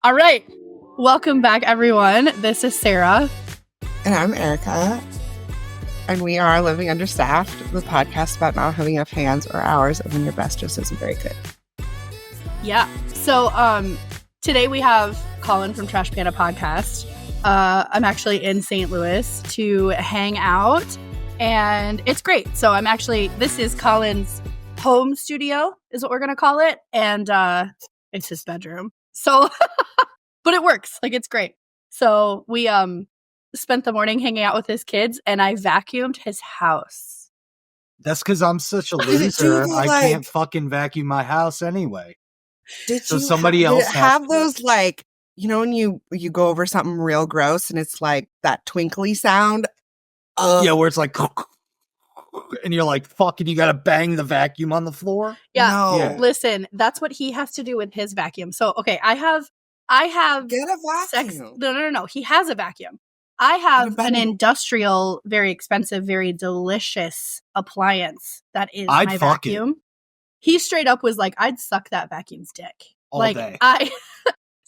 All right. Welcome back, everyone. This is Sarah. And I'm Erika. And we are Living Understaffed, the podcast about not having enough hands or hours and when your best just isn't very good. Yeah. So today we have Kollin from Trash Panda Podcast. I'm actually in St. Louis to hang out, and it's great. So this is Kollin's home studio, is what we're going to call it. And it's his bedroom. So, but it works. Like, it's great. So we spent the morning hanging out with his kids, and I vacuumed his house. That's because I'm such a loser. I can't fucking vacuum my house anyway. Did somebody else have those, like, you know, when you go over something real gross and it's like that twinkly sound? Yeah, where it's like, and you're like, fuck, and you gotta bang the vacuum on the floor? Yeah. No. Yeah. Listen, that's what he has to do with his vacuum. So, okay, I have Get a vacuum. No. He has a vacuum. I have an industrial, very expensive, very delicious appliance that is my vacuum. He straight up was like, I'd suck that vacuum's dick. All day. I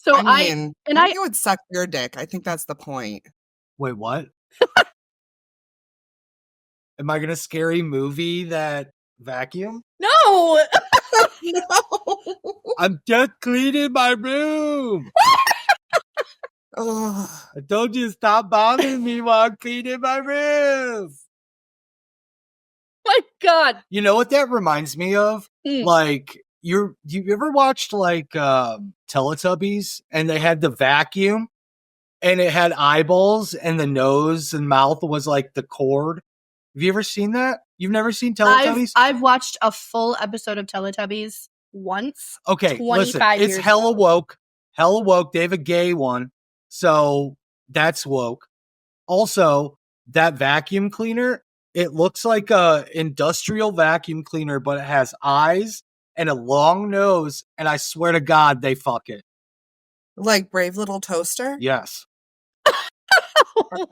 would suck your dick. I think that's the point. Wait, what? Am I gonna scary movie that vacuum? No! No. I'm just cleaning my room. I told you to stop bothering me while I'm cleaning my room. My God. You know what that reminds me of? Like, you ever watched like Teletubbies and they had the vacuum and it had eyeballs and the nose and mouth was like the cord? Have you ever seen that? You've never seen Teletubbies? I've watched a full episode of Teletubbies once. Okay, listen, it's hella woke. Hella woke. They have a gay one. So that's woke. Also, that vacuum cleaner, it looks like a industrial vacuum cleaner, but it has eyes and a long nose. And I swear to God, they fuck it. Like Brave Little Toaster? Yes.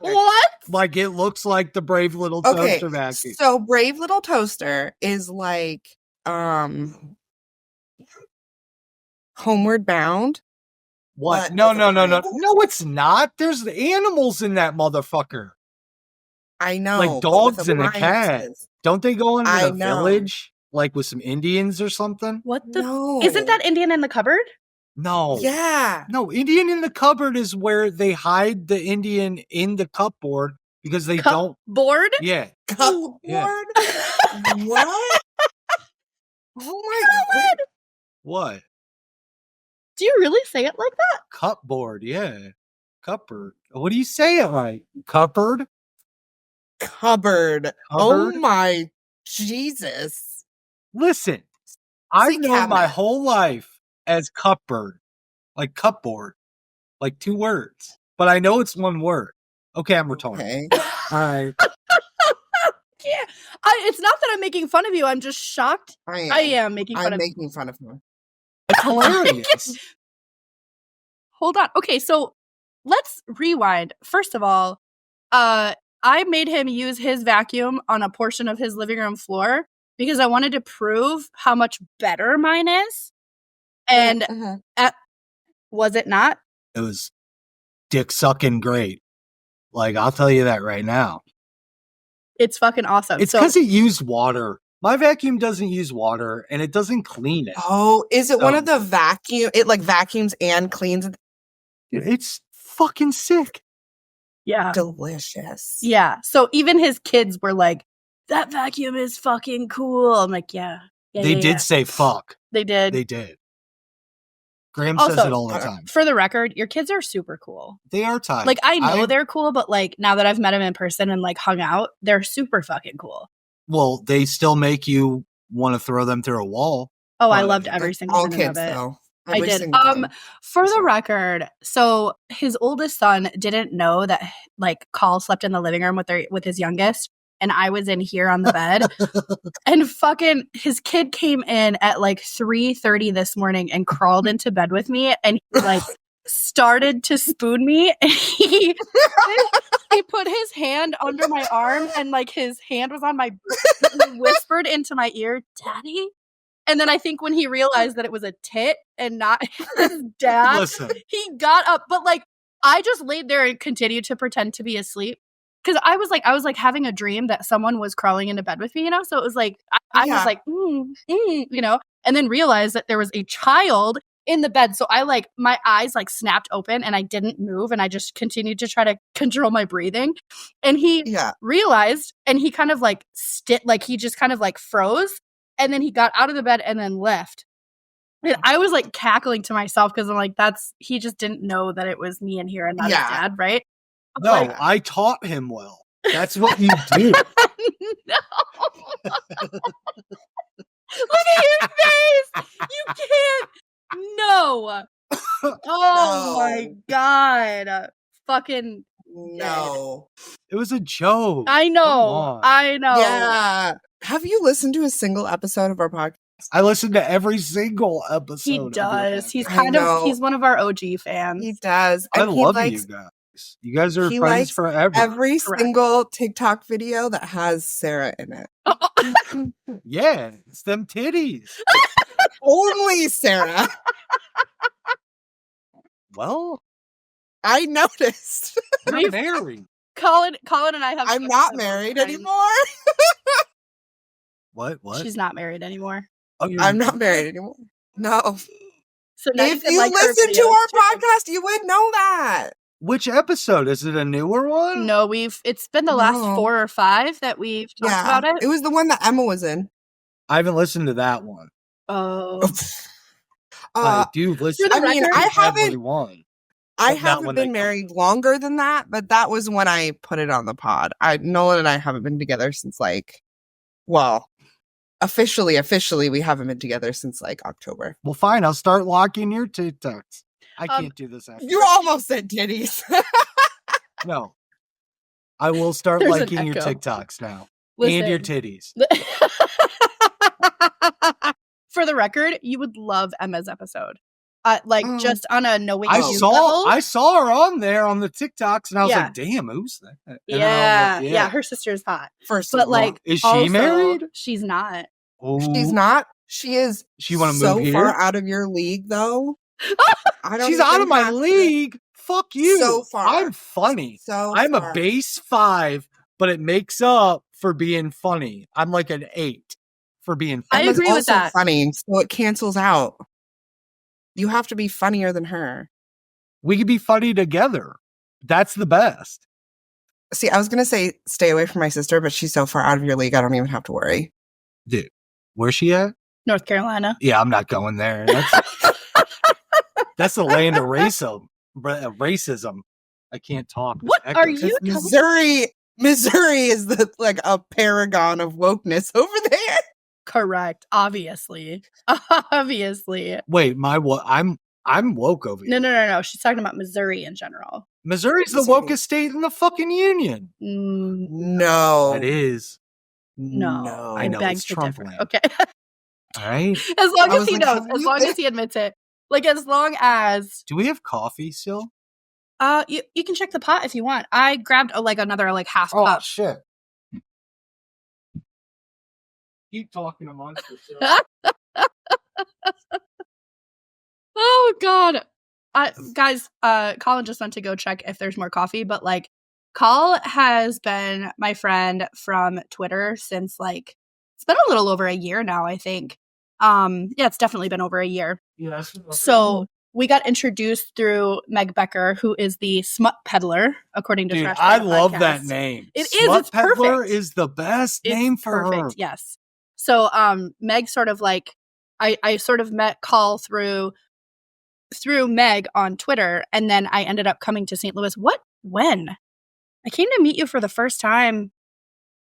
What? Like, it looks like the Brave Little Toaster vacuum. So Brave Little Toaster is like Homeward Bound. What? No. No, it's not. There's animals in that motherfucker. I know. Like dogs and a cat. Don't they go into the village? Like with some Indians or something? What the? No. Isn't that Indian in the cupboard? No. Yeah. No, Indian in the cupboard is where they hide the Indian in the cupboard because they don't. Board? Yeah. Cupboard? Yeah. What? Oh my God. What? Do you really say it like that? Cupboard, yeah. Cupboard. What do you say it like? Cupboard? Cupboard. Oh my Jesus. Listen, I've known my whole life as cupboard, like cupboard, like two words, but I know it's one word. Okay, I'm retarded. Okay. All right. Yeah, it's not that I'm making fun of you. I'm just shocked. I am making fun of you. I'm making fun of him. It's hilarious. Hold on. Okay, so let's rewind. First of all, I made him use his vacuum on a portion of his living room floor because I wanted to prove how much better mine is. And was it not? It was dick sucking great. Like, I'll tell you that right now. It's fucking awesome. It's because it used water. My vacuum doesn't use water and it doesn't clean it. Oh, is it one of the vacuum? It like vacuums and cleans. It's fucking sick. Yeah. Delicious. Yeah. So even his kids were like, that vacuum is fucking cool. I'm like, yeah. They did say fuck. They did. They did. Graham says it all the time. For the record, your kids are super cool. They are tight. Like, I know they're cool, but like now that I've met them in person and like hung out, they're super fucking cool. Well, they still make you want to throw them through a wall. Oh, I loved every single minute of it. Though. I did. For the record, so his oldest son didn't know that like Call slept in the living room with his youngest, and I was in here on the bed. And fucking his kid came in at like 3:30 this morning and crawled into bed with me, and he like started to spoon me, and he put his hand under my arm, and like his hand was on my, he whispered into my ear, "Daddy." And then I think when he realized that it was a tit and not his dad, Listen. he got up. But like, I just laid there and continued to pretend to be asleep. Because I was like having a dream that someone was crawling into bed with me, you know? So it was like, I was like, you know, and then realized that there was a child in the bed. So I like, my eyes like snapped open and I didn't move. And I just continued to try to control my breathing. And he realized, and he kind of like, he just kind of like froze. And then he got out of the bed and then left. And I was like cackling to myself because I'm like, he just didn't know that it was me in here and not his dad, right? No, like, I taught him well. That's what you do. No. Look at your face. You can't. No. Oh my God. Fucking no. It was a joke. I know. Yeah. Have you listened to a single episode of our podcast? I listened to every single episode. He does. He's he's one of our OG fans. He does. And I love you guys. You guys are friends forever. Every single TikTok video that has Sarah in it. Yeah, it's them titties. Only Sarah. Well, I noticed. We're married. Colin and I have. I'm not married anymore. What? She's not married anymore. Oh, I'm not married anymore. No. So if you listen to our podcast, you would know that. Which episode? Is it a newer one? No, it's been the last 4 or 5 that we've talked about it. It was the one that Emma was in. I haven't listened to that one. Oh. I do listen. I mean, I haven't when been married longer than that, but that was when I put it on the pod. Nolan and I haven't been together since officially we haven't been together since like October. Well, fine. I'll start locking your TikToks. I can't do this after. You almost said titties. No. I will start liking your TikToks now. Listen. And your titties. For the record, you would love Emma's episode. Just on a knowing I level. saw her on there on the TikToks, and I was like, "Damn, who's that?" Yeah, her sister's hot. First, but like, is she married? She's not. Oh. She's not. She is. She want to so move here? Far out of your league, though. She's out of my league. Fuck you. So far, I'm funny. I'm a base 5, but it makes up for being funny. I'm like an 8 for being funny. I agree with that. Funny, so it cancels out. You have to be funnier than her. We could be funny together. That's the best. See, I was going to say stay away from my sister, but she's so far out of your league, I don't even have to worry. Dude, where's she at? North Carolina. Yeah, I'm not going there. That's the land of racism. I can't talk. What are you? Missouri is a paragon of wokeness over there. Correct. Obviously. Wait, I'm woke over here. No. She's talking about Missouri in general. Missouri's the wokest state in the fucking union. No. It is. No. I know. Beg It's to Trump differ. land. Okay. All right. As long as he knows. As long as he admits it. Like, as long as... Do we have coffee still? You can check the pot if you want. I grabbed another half cup. Oh, shit. Keep talking amongst yourselves. Oh, God. Guys, Colin just went to go check if there's more coffee, but Col has been my friend from Twitter since it's been a little over a year now, I think. It's definitely been over a year. Yeah. So we got introduced through Meg Becker, who is the smut peddler, according to Trash Panda Podcast. I love that name. It's peddler perfect. Is the best name for perfect, her. Yes. So Meg sort of I sort of met Col through Meg on Twitter, and then I ended up coming to St. Louis. When? I came to meet you for the first time.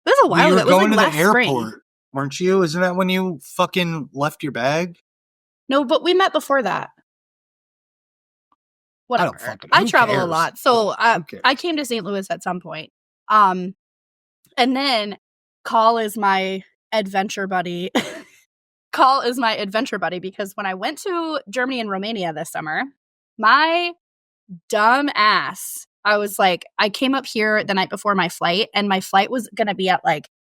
It was a while ago. It was going to last the airport, spring. Weren't you? Isn't that when you fucking left your bag? No, but we met before that. Whatever. I travel a lot, so I came to St. Louis at some point. And then Col is my adventure buddy. Col is my adventure buddy because when I went to Germany and Romania this summer, my dumb ass, I was I came up here the night before my flight, and my flight was going to be at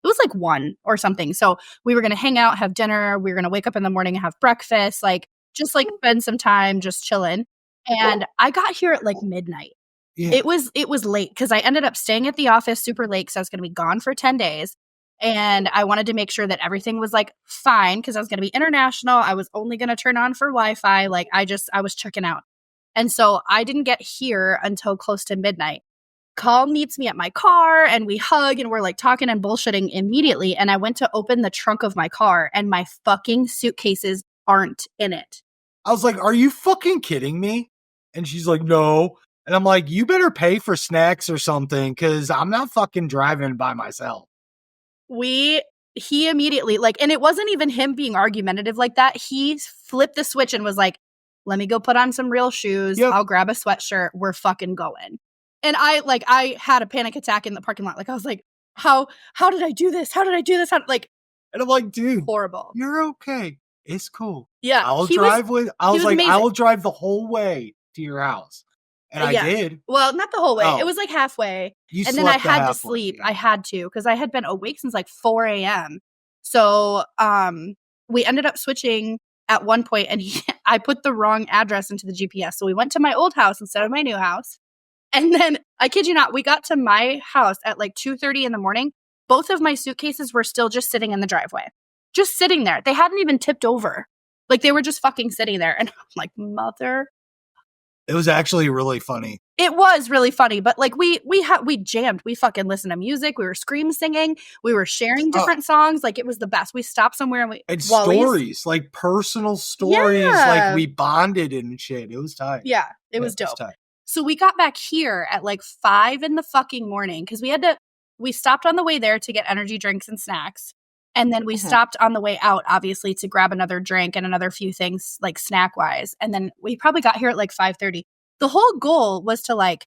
it was like 1 or something. So we were going to hang out, have dinner. We were going to wake up in the morning and have breakfast, like just like spend some time just chilling. And I got here at like midnight. Yeah. It was late because I ended up staying at the office super late because I was going to be gone for 10 days. And I wanted to make sure that everything was like fine because I was going to be international. I was only going to turn on for Wi-Fi. Like I was checking out. And so I didn't get here until close to midnight. Call meets me at my car and we hug and we're like talking and bullshitting immediately. And I went to open the trunk of my car and my fucking suitcases aren't in it. I was like, are you fucking kidding me? And she's like, no. And I'm like, you better pay for snacks or something because I'm not fucking driving by myself. He immediately, like, and it wasn't even him being argumentative like that. He flipped the switch and was like, let me go put on some real shoes. Yep. I'll grab a sweatshirt. We're fucking going. And I had a panic attack in the parking lot. Like, I was like, how did I do this? How did I do this? And I'm like, dude, horrible. You're okay. It's cool. Yeah. I will drive the whole way to your house. And I did. Well, not the whole way. It was like halfway. And then I had to sleep. Yeah. I had to because I had been awake since like 4 a.m. So we ended up switching at one point and I put the wrong address into the GPS. So we went to my old house instead of my new house. And then, I kid you not, we got to my house at like 2:30 in the morning. Both of my suitcases were still just sitting in the driveway. Just sitting there. They hadn't even tipped over. Like, they were just fucking sitting there. And I'm like, mother. It was actually really funny. It was really funny. But, like, we jammed. We fucking listened to music. We were scream singing. We were sharing different songs. Like, it was the best. We stopped somewhere and stories. Like, personal stories. Yeah. Like, we bonded and shit. It was tight. Yeah. It was dope. So we got back here at like 5 in the fucking morning because we stopped on the way there to get energy drinks and snacks. And then we stopped on the way out, obviously, to grab another drink and another few things like snack wise. And then we probably got here at like 5:30. The whole goal was to like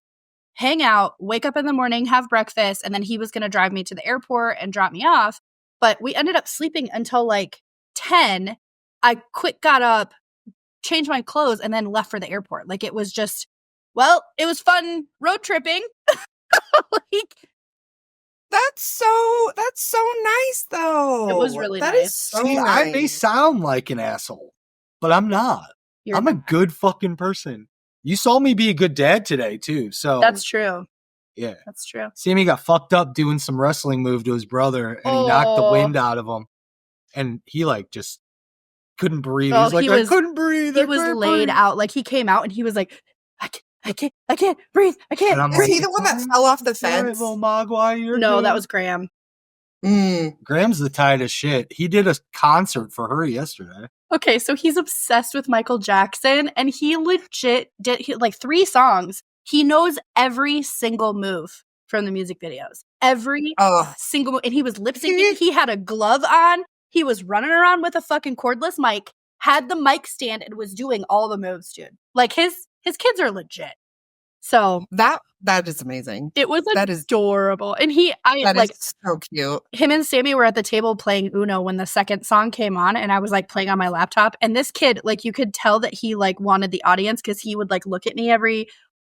hang out, wake up in the morning, have breakfast. And then he was going to drive me to the airport and drop me off. But we ended up sleeping until like 10. I got up, changed my clothes and then left for the airport. Like it was just. Well, it was fun road tripping. That's so nice, though. It was really nice. That is so nice. I may sound like an asshole, but I'm not. I'm a good fucking person. You saw me be a good dad today, too. So that's true. Yeah. That's true. Sammy got fucked up doing some wrestling move to his brother, and he knocked the wind out of him. And he, like, just couldn't breathe. I couldn't breathe. He was laid out. Like, he came out, and he was like, I can't breathe. I can't. Was he the one that fell off the fence? No, that was Graham. Graham's the tightest shit. He did a concert for her yesterday. Okay, so he's obsessed with Michael Jackson, and he legit did like 3 songs. He knows every single move from the music videos. Every single move. And he was lip syncing. He had a glove on. He was running around with a fucking cordless mic, had the mic stand, and was doing all the moves, dude. Like his kids are legit. So that is amazing. It was adorable. And that is so cute. Him and Sammy were at the table playing Uno when the second song came on, and I was like playing on my laptop. And this kid, like you could tell that he like wanted the audience because he would like look at me every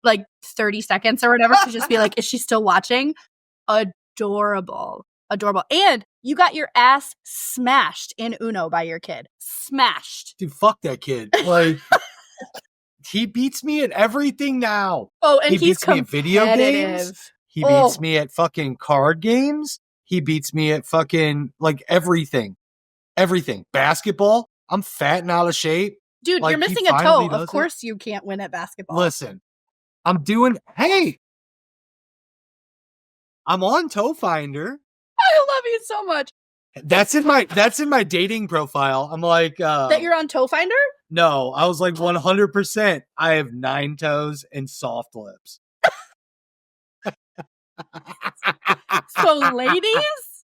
like 30 seconds or whatever to just be like, is she still watching? Adorable. And you got your ass smashed in Uno by your kid. Smashed. Dude, fuck that kid. Like he beats me at everything now. Oh, and he beats me at video games. He beats me at fucking card games. He beats me at fucking like everything. Everything. Basketball. I'm fat and out of shape. Dude, like, you're missing a toe. Of course you can't win at basketball. Listen, I'm on Toe Finder. I love you so much. That's in my dating profile. I'm like that you're on Toe Finder? No, I was like 100%. I have 9 toes and soft lips. So ladies,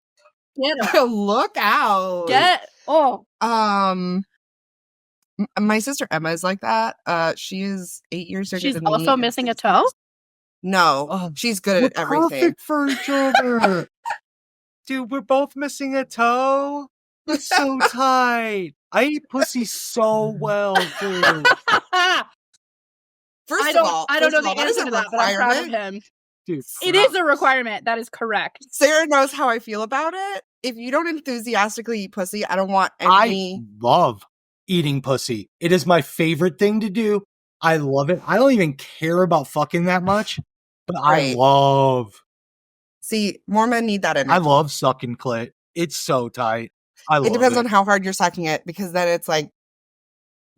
look out. My sister Emma is like that. She is 8 years younger than me. She's also missing a toe? No, she's good at everything. Perfect for each other. Dude, we're both missing a toe. It's so tight. I eat pussy so well, dude. First of all, I don't know the answer to that, but I'm proud of him. Dude, It is a requirement. That is correct. Sarah knows how I feel about it. If you don't enthusiastically eat pussy, I don't want I any. love eating pussy. It is my favorite thing to do. I love it. I don't even care about fucking that much, but I Right. love. See, more men need that energy. I love sucking clit. It's so tight. I love it. It depends on how hard you're sucking it, because then it's like,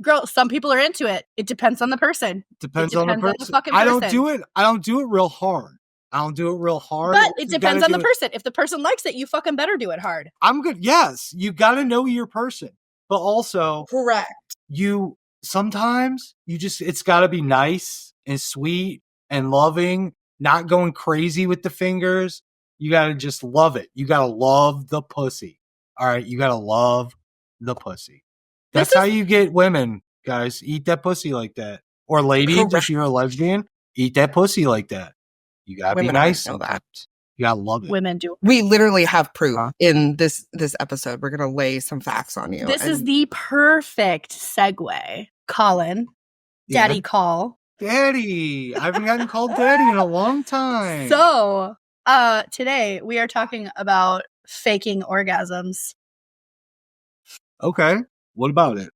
Girl, some people are into it. It depends on the person. Depends It on the depends on the person. fucking I don't person. do it. I don't do it real hard. But it depends on the person. If the person likes it, you fucking better do it hard. I'm good. Yes, you got to know your person, but also correct. sometimes it's got to be nice and sweet and loving, not going crazy with the fingers. You got to just love it. You got to love the pussy. All right, you got to love the pussy. That's how you get women, guys. Eat that pussy like that. Or ladies, if you're a lesbian, eat that pussy like that. You gotta be nice. Know that. You gotta love it. Women do. We literally have proof in this episode. We're gonna lay some facts on you. This is the perfect segue. Kollin, Daddy Call. Daddy. I haven't gotten called daddy in a long time. So, today we are talking about faking orgasms. Okay. What about it?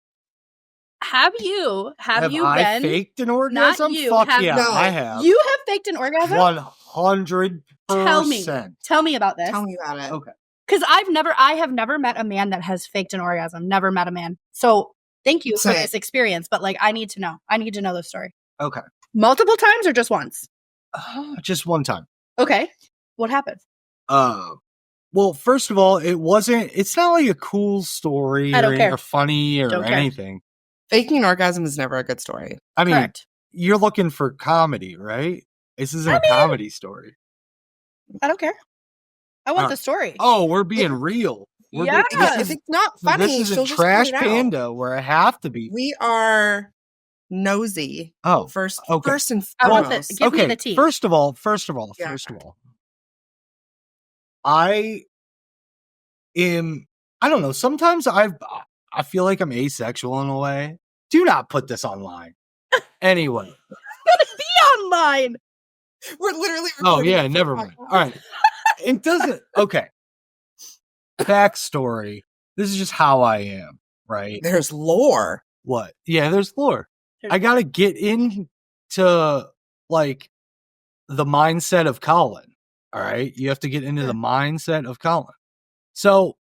Have you I faked an orgasm? Not you. Fuck Have- yeah, No. I have. You have faked an orgasm? 100%. Tell me about this. Tell me about it. Okay. Because I have never met a man that has faked an orgasm. Never met a man. So thank you for Same. this experience. But I need to know. I need to know the story. Okay. Multiple times or just once? Just one time. Okay. What happened? Well, first of all, it's not like a cool story I don't care. or funny or Don't care. anything. Faking an orgasm is never a good story. I mean, Correct. you're looking for comedy, right? This isn't a comedy story. I don't care. I want the story. Oh, we're being real. We're Yeah. If it's not funny, this is she'll a just Trash point it out. Panda where I have to be. We are nosy. Oh, First okay. and I want foremost. the- give me the tea. First of all, Yeah. I don't know. Sometimes I feel like I'm asexual in a way. Do not put this online. Anyway. Be online. We're literally. Oh recording yeah, this never podcast. mind. All right. It doesn't. Okay. Backstory. This is just how I am, right? There's lore. What? Yeah, there's lore. I gotta get into the mindset of Kollin. All right. You have to get into the mindset of Kollin. So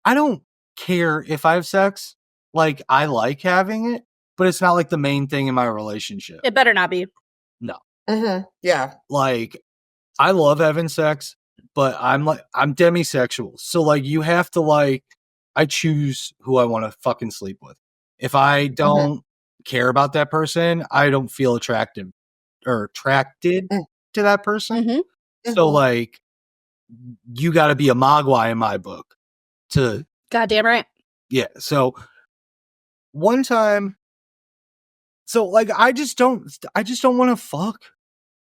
I don't care if I have sex. I like having it, but it's not like the main thing in my relationship. It better not be. No. Mm-hmm. Yeah. I love having sex, but I'm demisexual. So you have to I choose who I want to fucking sleep with. If I don't care about that person, I don't feel attracted to that person. Mm-hmm. So you got to be a mogwai in my book to Goddamn right. yeah. So one time, I just don't want to fuck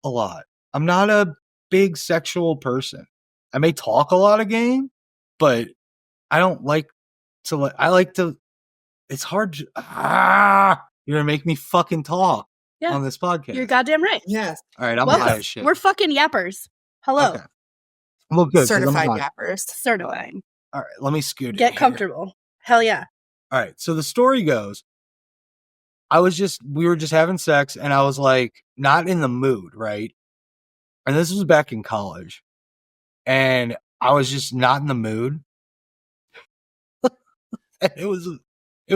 a lot. I'm not a big sexual person. I may talk a lot of game, but I don't like to. I like to. It's hard. You're gonna make me fucking talk on this podcast. You're goddamn right. Yes. All right, I'm Welcome. high as shit. We're fucking yappers. Hello. Okay. Well, good. 'cause I'm Certified high. yappers. Certified. All right, let me scoot. Get in here. comfortable. Hell yeah. All right. So the story goes, we were just having sex and I was not in the mood. Right. And this was back in college and I was just not in the mood. It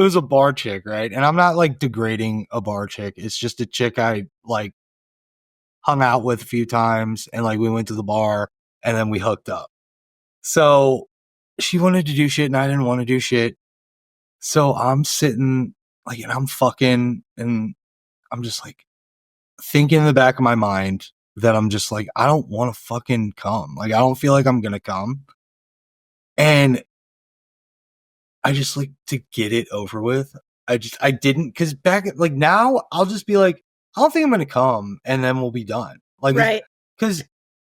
was a bar chick. Right. And I'm not degrading a bar chick. It's just a chick I hung out with a few times and we went to the bar and then we hooked up. So she wanted to do shit and I didn't want to do shit. So I'm sitting and I'm fucking and I'm just thinking in the back of my mind that I'm just I don't want to fucking come. I don't feel like I'm going to come. And I just to get it over with. I didn't cause back now I'll just be I don't think I'm going to come and then we'll be done. Right. Cause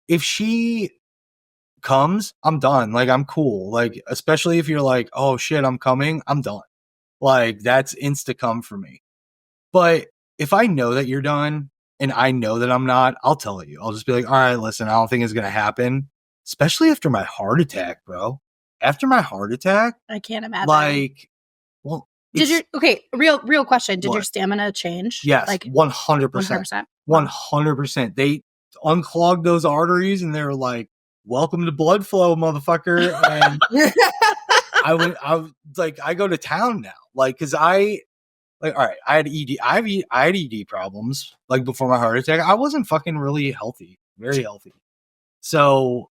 if she comes, I'm done. I'm cool. Especially if you're oh shit, I'm coming, I'm done. That's insta come for me. But if I know that you're done and I know that I'm not, I'll tell you. I'll just be like, all right, listen, I don't think it's going to happen. Especially after my heart attack, bro. After my heart attack. I can't imagine. Like, well. Real question. Did What? your stamina change? Yes, like 100%. 100%. 100%. They unclogged those arteries and they were like, welcome to blood flow, motherfucker. And I was like, I go to town now. Like, cause all right, I had ED problems like before my heart attack. I wasn't fucking really healthy, very healthy. So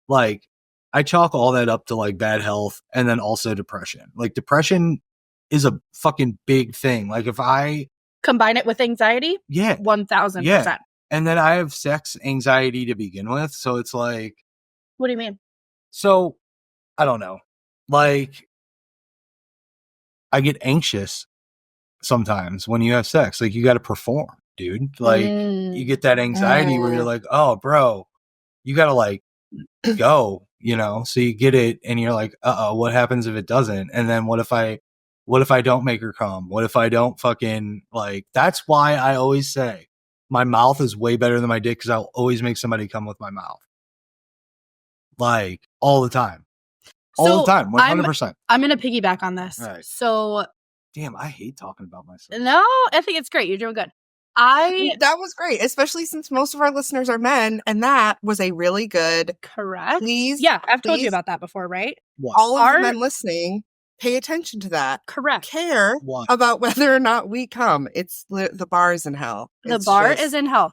like I chalk all that up to like bad health and then also depression. Like depression is a fucking big thing. Like if I combine it with anxiety, 1000%. Yeah. And then I have sex anxiety to begin with. So it's like, what do you mean? So I don't know. Like I get anxious sometimes when you have sex. Like you got to perform, dude. Like you get that anxiety where you're like, oh, bro, you got to like go, you know? So you get it and you're like, uh-oh, what happens if it doesn't? And then what if I don't make her come? What if I don't fucking like, that's why I always say my mouth is way better than my dick because I'll always make somebody come with my mouth. Like all the time. All the time, 100%. I'm going to piggyback on this. Right. So. Damn, I hate talking about myself. No, I think it's great. You're doing good. That was great, especially since most of our listeners are men, and that was a really good. Correct. Please. Yeah, I've told you about that before, right? What? All of the men listening, pay attention to that. Correct. Care about whether or not we come. It's the bar is in hell. The bar is in hell.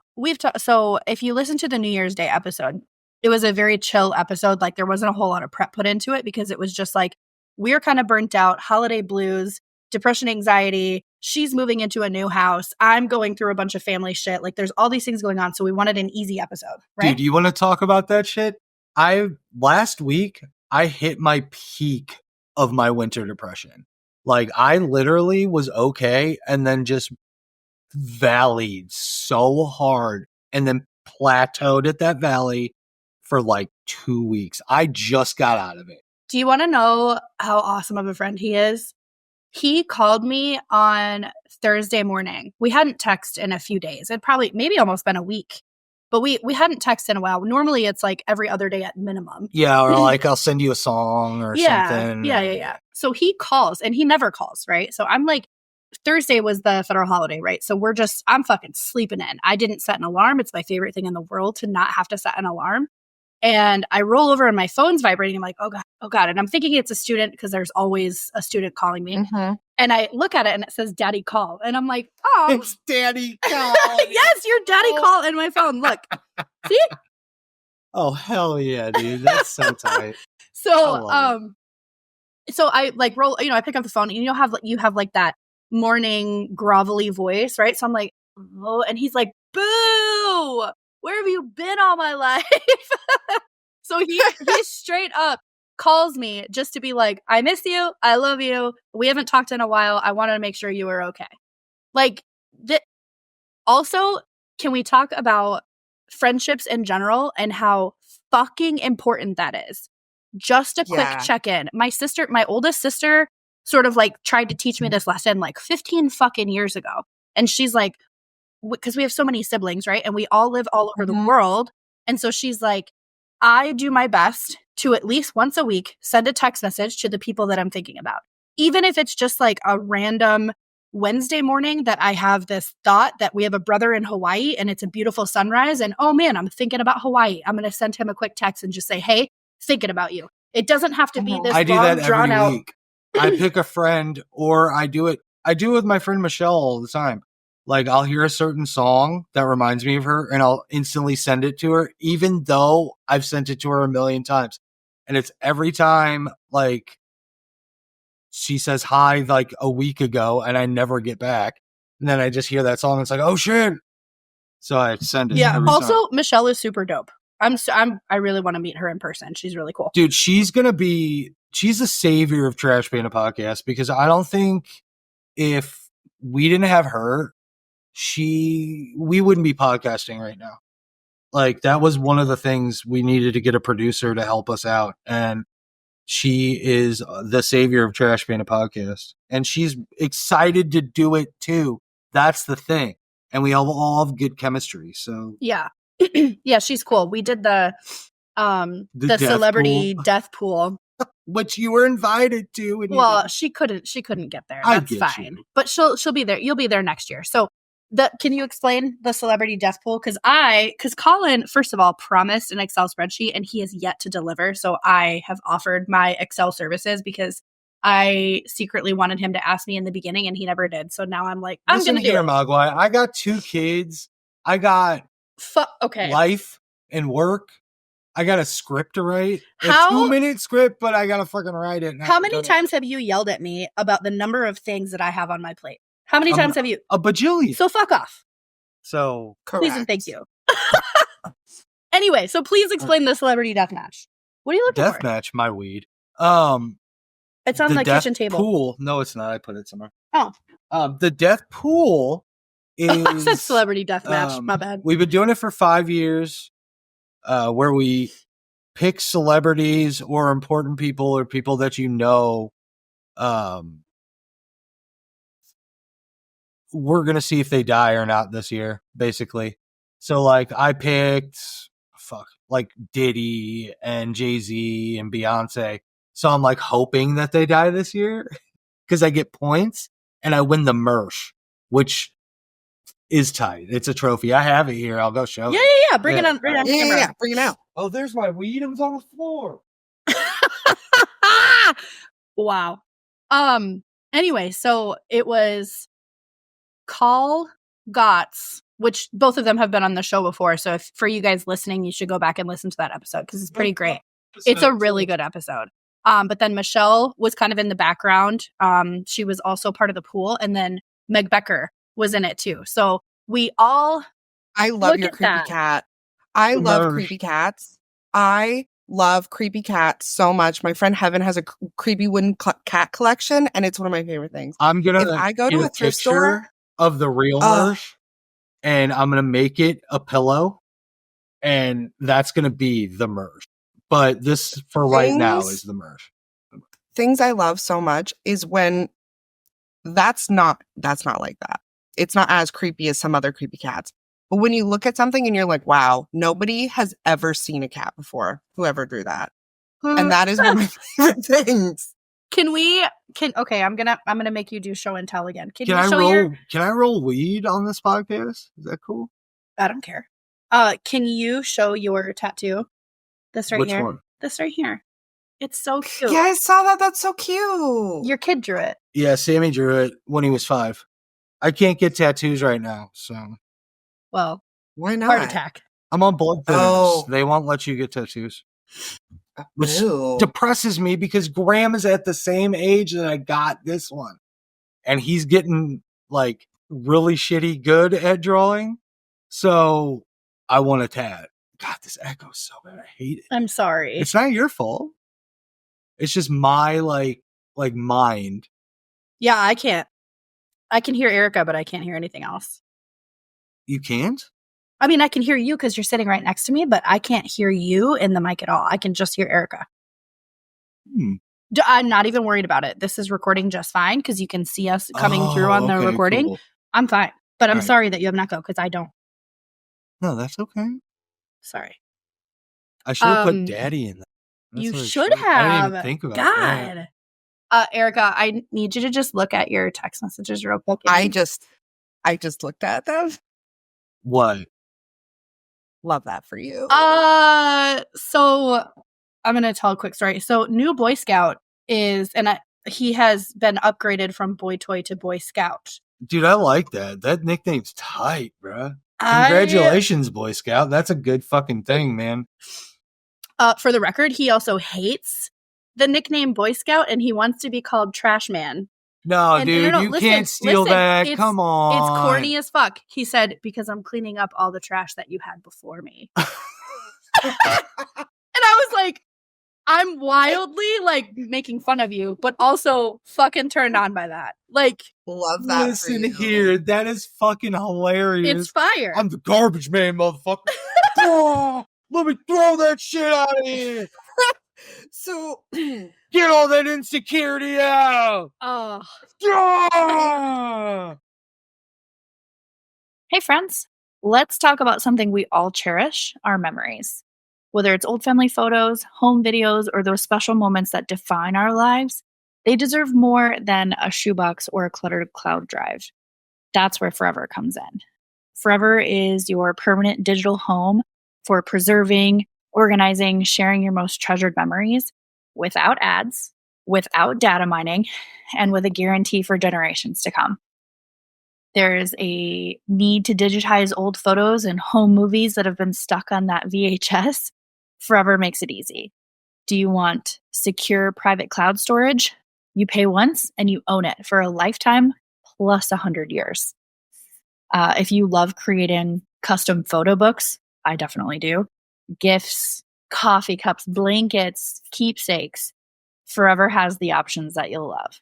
So if you listen to the New Year's Day episode, it was a very chill episode. Like there wasn't a whole lot of prep put into it because it was just like we're kind of burnt out, holiday blues, depression, anxiety. She's moving into a new house. I'm going through a bunch of family shit. Like there's all these things going on. So we wanted an easy episode, right? Dude, you want to talk about that shit? Last week, I hit my peak of my winter depression. Like I literally was okay and then just valleyed so hard and then plateaued at that valley for like 2 weeks. I just got out of it. Do you want to know how awesome of a friend he is? He called me on Thursday morning. We hadn't texted in a few days. It maybe almost been a week, but we hadn't texted in a while. Normally it's like every other day at minimum. Yeah. Or like I'll send you a song or something. Yeah. So he calls and he never calls. Right. So I'm like, Thursday was the federal holiday, right? So I'm fucking sleeping in. I didn't set an alarm. It's my favorite thing in the world to not have to set an alarm. And I roll over and my phone's vibrating. I'm like, oh God. And I'm thinking it's a student because there's always a student calling me. Mm-hmm. And I look at it and it says daddy call. And I'm like, oh. It's daddy call. Yes, your daddy call in my phone. Look. See? Oh, hell yeah, dude. That's so tight. So I like roll, I pick up the phone and you have like that morning grovelly voice, right? So I'm like, oh, and he's like, boo. Where have you been all my life? So he straight up calls me just to be like, I miss you. I love you. We haven't talked in a while. I wanted to make sure you were okay. Like, also, can we talk about friendships in general and how fucking important that is? Just a quick check-in. My oldest sister sort of like tried to teach me this lesson like 15 fucking years ago. And she's like, because we have so many siblings, right? And we all live all over the world. And so she's like, I do my best to at least once a week send a text message to the people that I'm thinking about. Even if it's just like a random Wednesday morning that I have this thought that we have a brother in Hawaii and it's a beautiful sunrise. And oh man, I'm thinking about Hawaii. I'm going to send him a quick text and just say, hey, thinking about you. It doesn't have to be this I do long, that drawn every out. week. I pick a friend or I do it with my friend Michelle all the time. Like I'll hear a certain song that reminds me of her and I'll instantly send it to her, even though I've sent it to her a million times. And it's every time like she says hi like a week ago and I never get back. And then I just hear that song. And it's like, oh shit. So I send it. Yeah. Every Also, time. Michelle is super dope. I really want to meet her in person. She's really cool. Dude, she's the savior of Trash Panda Podcast because I don't think if we didn't have her, we wouldn't be podcasting right now. Like that was one of the things we needed to get a producer to help us out. And she is the savior of Trash Panda Podcast. And she's excited to do it too. That's the thing. and we all have good chemistry. So yeah. Yeah, she's cool. We did the death celebrity pool. death pool. Which you were invited to. And Well, she couldn't get there. I That's get fine. you. But she'll be there. You'll be there next year. So can you explain the celebrity death pool? Because Kollin, first of all, promised an Excel spreadsheet and he has yet to deliver. So I have offered my Excel services because I secretly wanted him to ask me in the beginning and he never did. So now I'm like, I'm going to do it. Mogwai, I got 2 kids. I got okay. life and work. I got a script to write. A 2-minute script, but I got to fucking write it. How many times have you yelled at me about the number of things that I have on my plate? How many times have you? A bajillion. So fuck off. So Correct. Please and thank you. Anyway, so please explain the celebrity death match. What are you looking for? Death match, my weed. It's on the kitchen table. Pool. No, it's not. I put it somewhere. Oh. The death pool is I said celebrity death match. My bad. We've been doing it for 5 years, where we pick celebrities or important people or people that you know. We're gonna see if they die or not this year, basically. So like I picked like Diddy and Jay-Z and Beyonce. So I'm like hoping that they die this year because I get points and I win the merch, which is tight. It's a trophy. I have it here. I'll go show it. Yeah. Bring it on. Bring it on camera. Yeah. Bring it out. Oh, there's my weed. It was on the floor. Wow. Anyway, so it was Call Gotts, which both of them have been on the show before. So if for you guys listening, you should go back and listen to that episode because it's pretty great. It's a really good episode. But then Michelle was kind of in the background. She was also part of the pool, and then Meg Becker was in it too. So we all. I love your creepy cat. I love creepy cats. I love creepy cats so much. My friend Heaven has a creepy wooden cat collection, and it's one of my favorite things. I'm gonna. If I go to a thrift store of the real merch, and I'm gonna make it a pillow, and that's gonna be the merch. But this for right now is the merch. Things I love so much is when that's not like that. It's not as creepy as some other creepy cats. But when you look at something and you're like, wow, nobody has ever seen a cat before. Whoever drew that. And that is one of my favorite things. Okay, I'm gonna make you do show and tell again. Can I roll weed on this podcast? Is that cool? I don't care. Can you show your tattoo? This right here. One? This right here. It's so cute. Yeah, I saw that. That's so cute. Your kid drew it. Yeah, Sammy drew it when he was 5. I can't get tattoos right now, so. Well, why not? Heart attack. I'm on blood thinners. Oh. They won't let you get tattoos. Which depresses me because Graham is at the same age that I got this one. And he's getting like really shitty good at drawing. So I want a tat. God, this echoes so bad. I hate it. I'm sorry. It's not your fault. It's just my like mind. Yeah, I can't. I can hear Erika, but I can't hear anything else. You can't? I mean, I can hear you because you're sitting right next to me, but I can't hear you in the mic at all. I can just hear Erika. I'm not even worried about it. This is recording just fine because you can see us coming through on the recording. Cool. I'm fine. But I'm sorry that you have an echo because I don't. No, that's okay. Sorry. I should have put daddy in there. You should have. I didn't even think about that. Erika, I need you to just look at your text messages real quick. I just looked at them. What? Love that for you. So I'm going to tell a quick story. So new Boy Scout is, he has been upgraded from Boy Toy to Boy Scout. Dude, I like that. That nickname's tight, bruh. Congratulations, Boy Scout. That's a good fucking thing, man. For the record, he also hates the nickname Boy Scout, and he wants to be called Trash Man. No, dude, you can't steal that. Come on. It's corny as fuck. He said, because I'm cleaning up all the trash that you had before me. And I was like, I'm wildly like making fun of you, but also fucking turned on by that. Like, love that. Listen here, that is fucking hilarious. It's fire. I'm the garbage man, motherfucker. Oh, let me throw that shit out of here. So get all that insecurity out. Oh. Hey friends, let's talk about something we all cherish, our memories. Whether it's old family photos, home videos, or those special moments that define our lives, they deserve more than a shoebox or a cluttered cloud drive. That's where Forever comes in. Forever is your permanent digital home for preserving, organizing, sharing your most treasured memories without ads, without data mining, and with a guarantee for generations to come. There's a need to digitize old photos and home movies that have been stuck on that VHS. Forever makes it easy. Do you want secure private cloud storage? You pay once and you own it for a lifetime plus 100 years. If you love creating custom photo books, I definitely do. Gifts, coffee cups, blankets, keepsakes. Forever has the options that you'll love.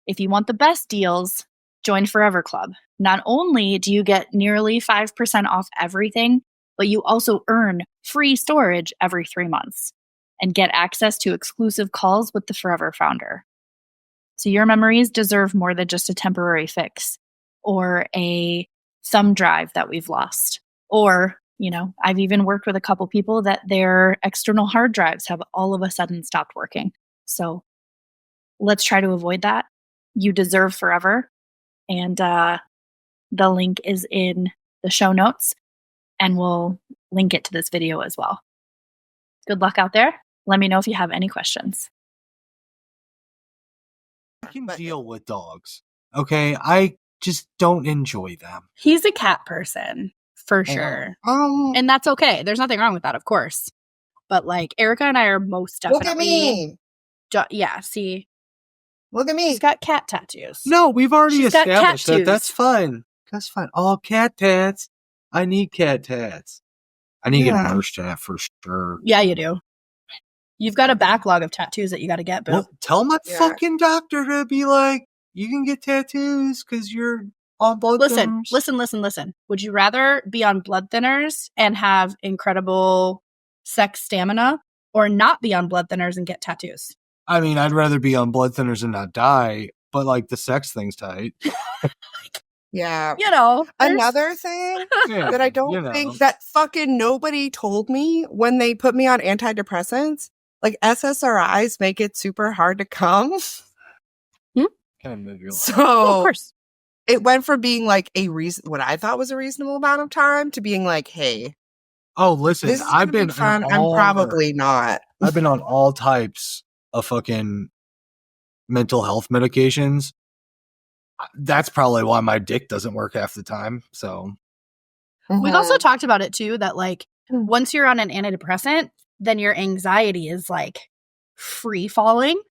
If you want the best deals, join Forever Club. Not only do you get nearly 5% off everything, but you also earn free storage every 3 months and get access to exclusive calls with the Forever founder. So your memories deserve more than just a temporary fix or a thumb drive that we've lost. Or, I've even worked with a couple people that their external hard drives have all of a sudden stopped working. So let's try to avoid that. You deserve Forever. And the link is in the show notes, and we'll link it to this video as well. Good luck out there. Let me know if you have any questions. I can deal with dogs. Okay, I just don't enjoy them. He's a cat person, for sure. And that's okay. There's nothing wrong with that, of course. But like Erika and I are most definitely. Look at me. Yeah, see. Look at me. She's got cat tattoos. No, we've already She's got established cat that. That's fine. That's fine. All cat tats. I need cat tats. I need to get a nurse tat for sure. Yeah, you do. You've got a backlog of tattoos that you got to get, Bill. Well, tell my fucking doctor to be like, you can get tattoos because you're on blood thinners. Listen. Would you rather be on blood thinners and have incredible sex stamina, or not be on blood thinners and get tattoos? I mean, I'd rather be on blood thinners and not die, but like the sex thing's tight. Yeah. Another thing that I don't think that fucking nobody told me when they put me on antidepressants, like SSRIs make it super hard to come. Kind of move your life. So of course. It went from being like what I thought was a reasonable amount of time to being like, hey. Oh, listen, this is I've been fun. I'm probably not. I've been on all types of fucking mental health medications. That's probably why my dick doesn't work half the time. So we've also talked about it too, that like once you're on an antidepressant, then your anxiety is like free falling.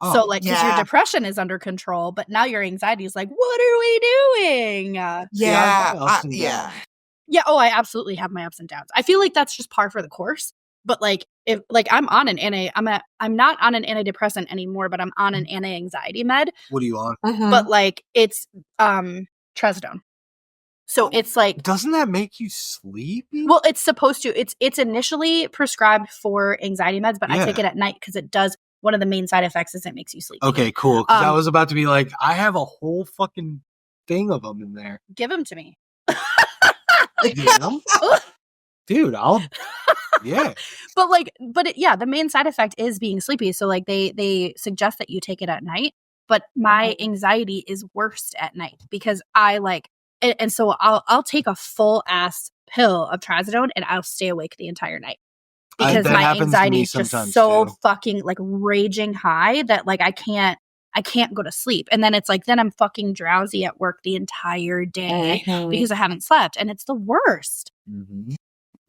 So like because your depression is under control, but now your anxiety is like, what are we doing? Yeah. Oh, I absolutely have my ups and downs. I feel like that's just par for the course. But like if like I'm on an I'm not on an antidepressant anymore, but I'm on an anti-anxiety med. What are you on? But like it's trazodone. So it's like, doesn't that make you sleepy? Well, it's supposed to. It's initially prescribed for anxiety meds, but I take it at night because it does. One of the main side effects is it makes you sleepy. Okay, cool. Because I was about to be like, I have a whole fucking thing of them in there. Give them to me. Dude, I'll. Yeah. The main side effect is being sleepy. So like they suggest that you take it at night, but my anxiety is worst at night because I like, and so I'll take a full ass pill of trazodone and I'll stay awake the entire night because my anxiety is just so fucking like raging high that like I can't go to sleep. And then it's like, then I'm fucking drowsy at work the entire day because I haven't slept, and it's the worst. Mm-hmm.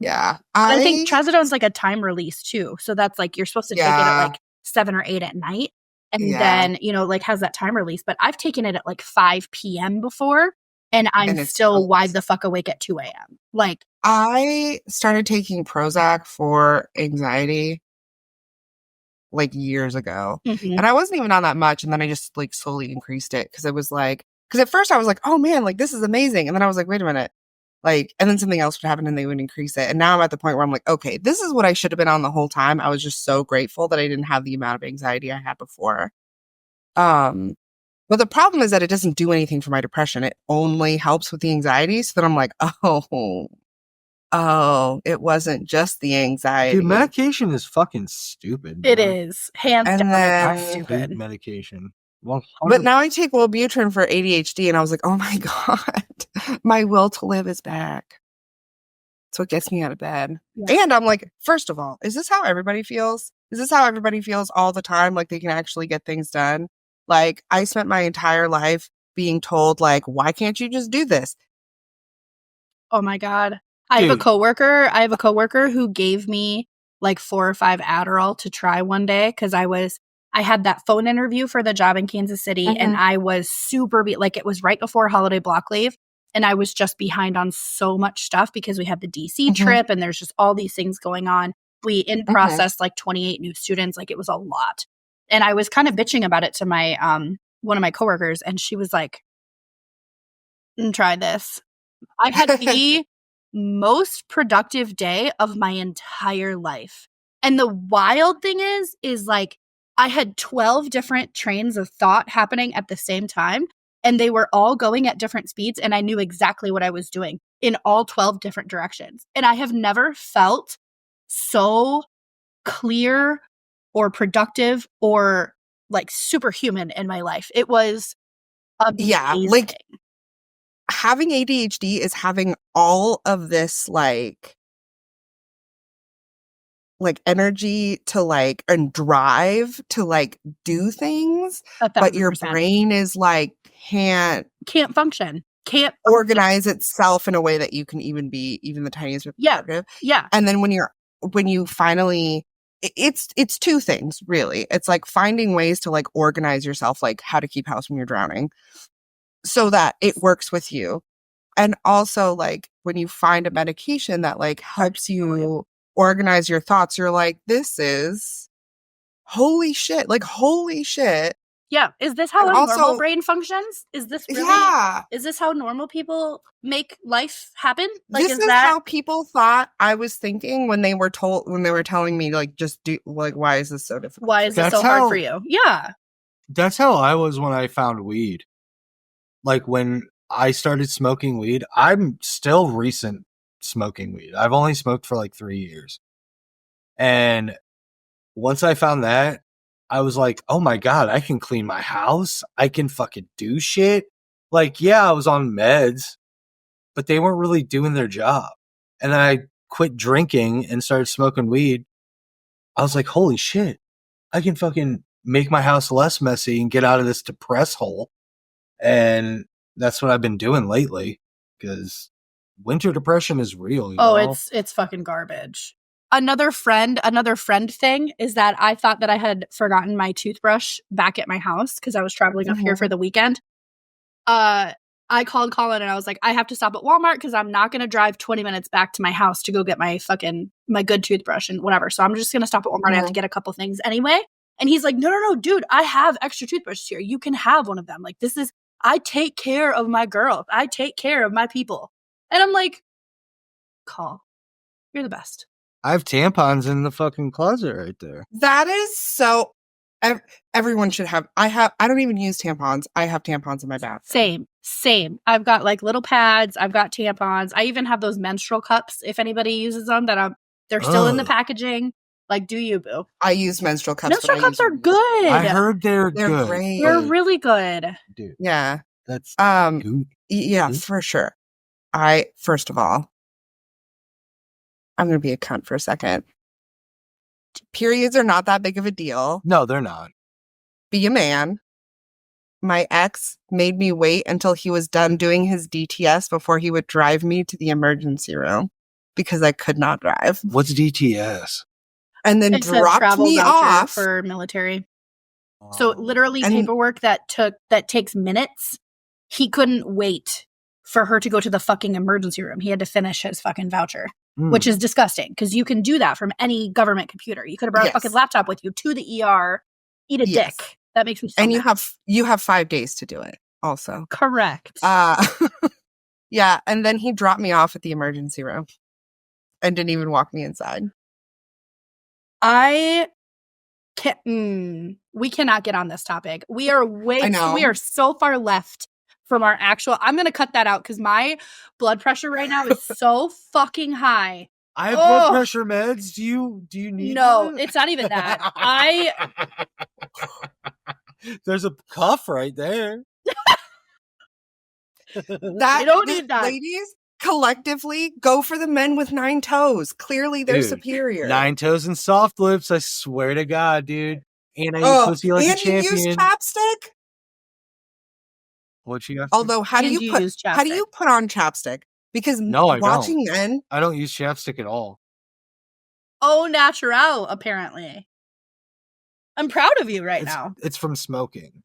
Yeah. I think trazodone's like a time release too. So that's like, you're supposed to take it at like 7 or 8 at night. And then, like has that time release. But I've taken it at like 5 p.m. before, and I'm still wide the fuck awake at 2 a.m. Like, I started taking Prozac for anxiety like years ago. And I wasn't even on that much. And then I just like slowly increased it because it was like, because at first I was like, oh man, like this is amazing. And then I was like, wait a minute. Like, and then something else would happen and they would increase it. And now I'm at the point where I'm like, okay, this is what I should have been on the whole time. I was just so grateful that I didn't have the amount of anxiety I had before. But the problem is that it doesn't do anything for my depression. It only helps with the anxiety. So then I'm like, it wasn't just the anxiety. Dude, medication is fucking stupid. It is. Hands And down, then- it's I stupid. hate medication. But now I take Wellbutrin for ADHD, and I was like, oh my God, my will to live is back. So it gets me out of bed. Yeah. And I'm like, first of all, is this how everybody feels? Is this how everybody feels all the time? Like they can actually get things done? Like I spent my entire life being told, like, why can't you just do this? Oh my God. I have a coworker who gave me like 4 or 5 Adderall to try one day because I had that phone interview for the job in Kansas City and I was super like it was right before holiday block leave and I was just behind on so much stuff because we had the DC trip and there's just all these things going on. We in process like 28 new students, like it was a lot. And I was kind of bitching about it to my one of my coworkers and she was like, try this. I had the most productive day of my entire life. And the wild thing is like I had 12 different trains of thought happening at the same time and they were all going at different speeds and I knew exactly what I was doing in all 12 different directions. And I have never felt so clear or productive or like superhuman in my life. It was amazing. Yeah, like having ADHD is having all of this like energy to like and drive to like do things, but your 1,000%. brain is like can't function. Can't organize itself in a way that you can even be even the tiniest bit productive. Yeah. And then when you finally it's two things really. It's like finding ways to like organize yourself, like how to keep house when you're drowning so that it works with you. And also like when you find a medication that like helps you organize your thoughts, you're like, this is holy shit. Like holy shit. Yeah. Is this how And a also- normal brain functions? Is this really Yeah. is this how normal people make life happen? Like This is how people thought I was thinking when they were telling me like just do like why is this so difficult? why is this That's so hard how- for you? Yeah. That's how I was when I found weed. Like when I started smoking weed, I'm still recent smoking weed. I've only smoked for like 3 years. And once I found that, I was like, oh my God, I can clean my house. I can fucking do shit. Like, yeah, I was on meds, but they weren't really doing their job. And then I quit drinking and started smoking weed. I was like, holy shit, I can fucking make my house less messy and get out of this depressed hole. And that's what I've been doing lately because winter depression is real. Oh, it's fucking garbage. Another friend thing is that I thought that I had forgotten my toothbrush back at my house because I was traveling up here for the weekend. I called Kollin and I was like, I have to stop at Walmart because I'm not going to drive 20 minutes back to my house to go get my good toothbrush and whatever. So I'm just going to stop at Walmart. I have to get a couple things anyway. And he's like, no, dude, I have extra toothbrushes here. You can have one of them. Like I take care of my girls. I take care of my people. And I'm like, Call, you're the best. I have tampons in the fucking closet right there. That is so. Everyone should have. I don't even use tampons. I have tampons in my bathroom. Same. I've got like little pads. I've got tampons. I even have those menstrual cups. If anybody uses them, they're still in the packaging. Like, do you, boo? I use menstrual cups. Menstrual cups are good. I heard they're good. Great. They're really good. Dude, Yeah. that's Yeah, Mm-hmm. for sure. First of all, I'm going to be a cunt for a second. Periods are not that big of a deal. no, they're not. Be a man. My ex made me wait until he was done doing his DTS before he would drive me to the emergency room because I could not drive. What's DTS? And then It's a dropped travel me voucher off. for military. So literally And- paperwork that takes minutes. He couldn't wait for her to go to the fucking emergency room. He had to finish his fucking voucher, which is disgusting because you can do that from any government computer. You could have brought a fucking laptop with you to the ER, eat a dick. That makes me so And mad. you have 5 days to do it also. Correct. Yeah, and then he dropped me off at the emergency room and didn't even walk me inside. I We cannot get on this topic. We are I know. we are so far left from our actual. I'm going to cut that out because my blood pressure right now is so fucking high. I have blood pressure meds. Do you need No, one? it's not even that. There's a cuff right there. I don't need that. Ladies, collectively, go for the men with 9 toes. Clearly, they're superior. 9 toes and soft lips. I swear to God, dude. And I eat pussy like a champion. And you use chapstick? What you got? Although, how do you put on chapstick? Because watching men, I don't use chapstick at all. Oh, natural, apparently. I'm proud of you now. It's from smoking.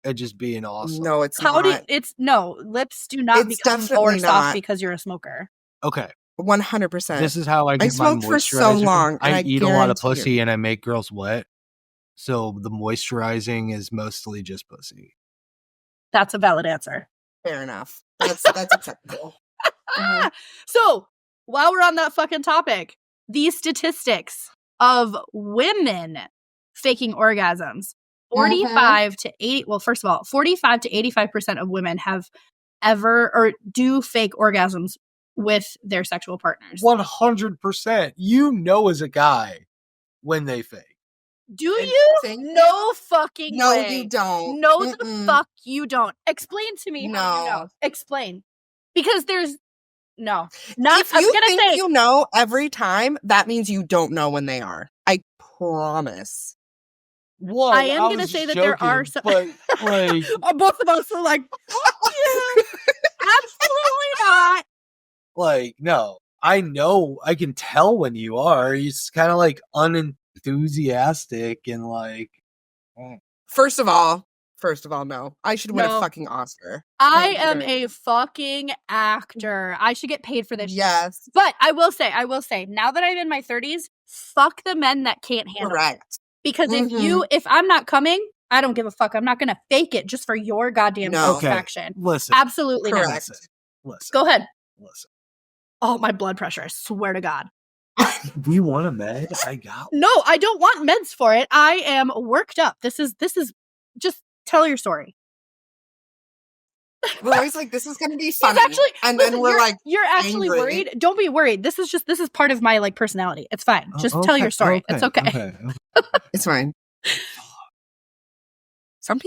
And just being awesome. No, it's not. Lips do not become more soft because you're a smoker. Okay. 100%. This is how I get my moisturizer. For so long. I eat a lot of pussy and I make girls wet. So the moisturizing is mostly just pussy. That's a valid answer. Fair enough. That's acceptable. Mm-hmm. So while we're on that fucking topic, these statistics of women faking orgasms, 45 to 80. Well, first of all, 45 to 85% of women have ever or do fake orgasms with their sexual partners. 100%. You know, as a guy, when they fake. Do you? No fucking way. No, you don't. No, the fuck you don't. Explain to me how you know. Explain. Because there's no. Not. If you think you know every time, that means you don't know when they are. I promise. Whoa, I am going to say that there are some. But, like, both of us are like, fuck you. Absolutely not. Like, no. I know. I can tell when you are. It's kind of like unenthusiastic and like. First of all, no. I should win a fucking Oscar. I am a fucking actor. I should get paid for this. Yes. Shit. But I will say, now that I'm in my 30s, fuck the men that can't handle it. Because if I'm not coming, I don't give a fuck. I'm not going to fake it just for your goddamn satisfaction. Okay. Listen. Absolutely not. Listen. Go ahead. Listen. Oh, my blood pressure. I swear to God. Do you want a med? I got one. No, I don't want meds for it. I am worked up. This is just tell your story. We're always like, this is going to be funny. Then we're like, you're actually angry. worried. Don't be worried. This is part of my like personality. It's fine. Just tell your story. It's okay. It's fine. Some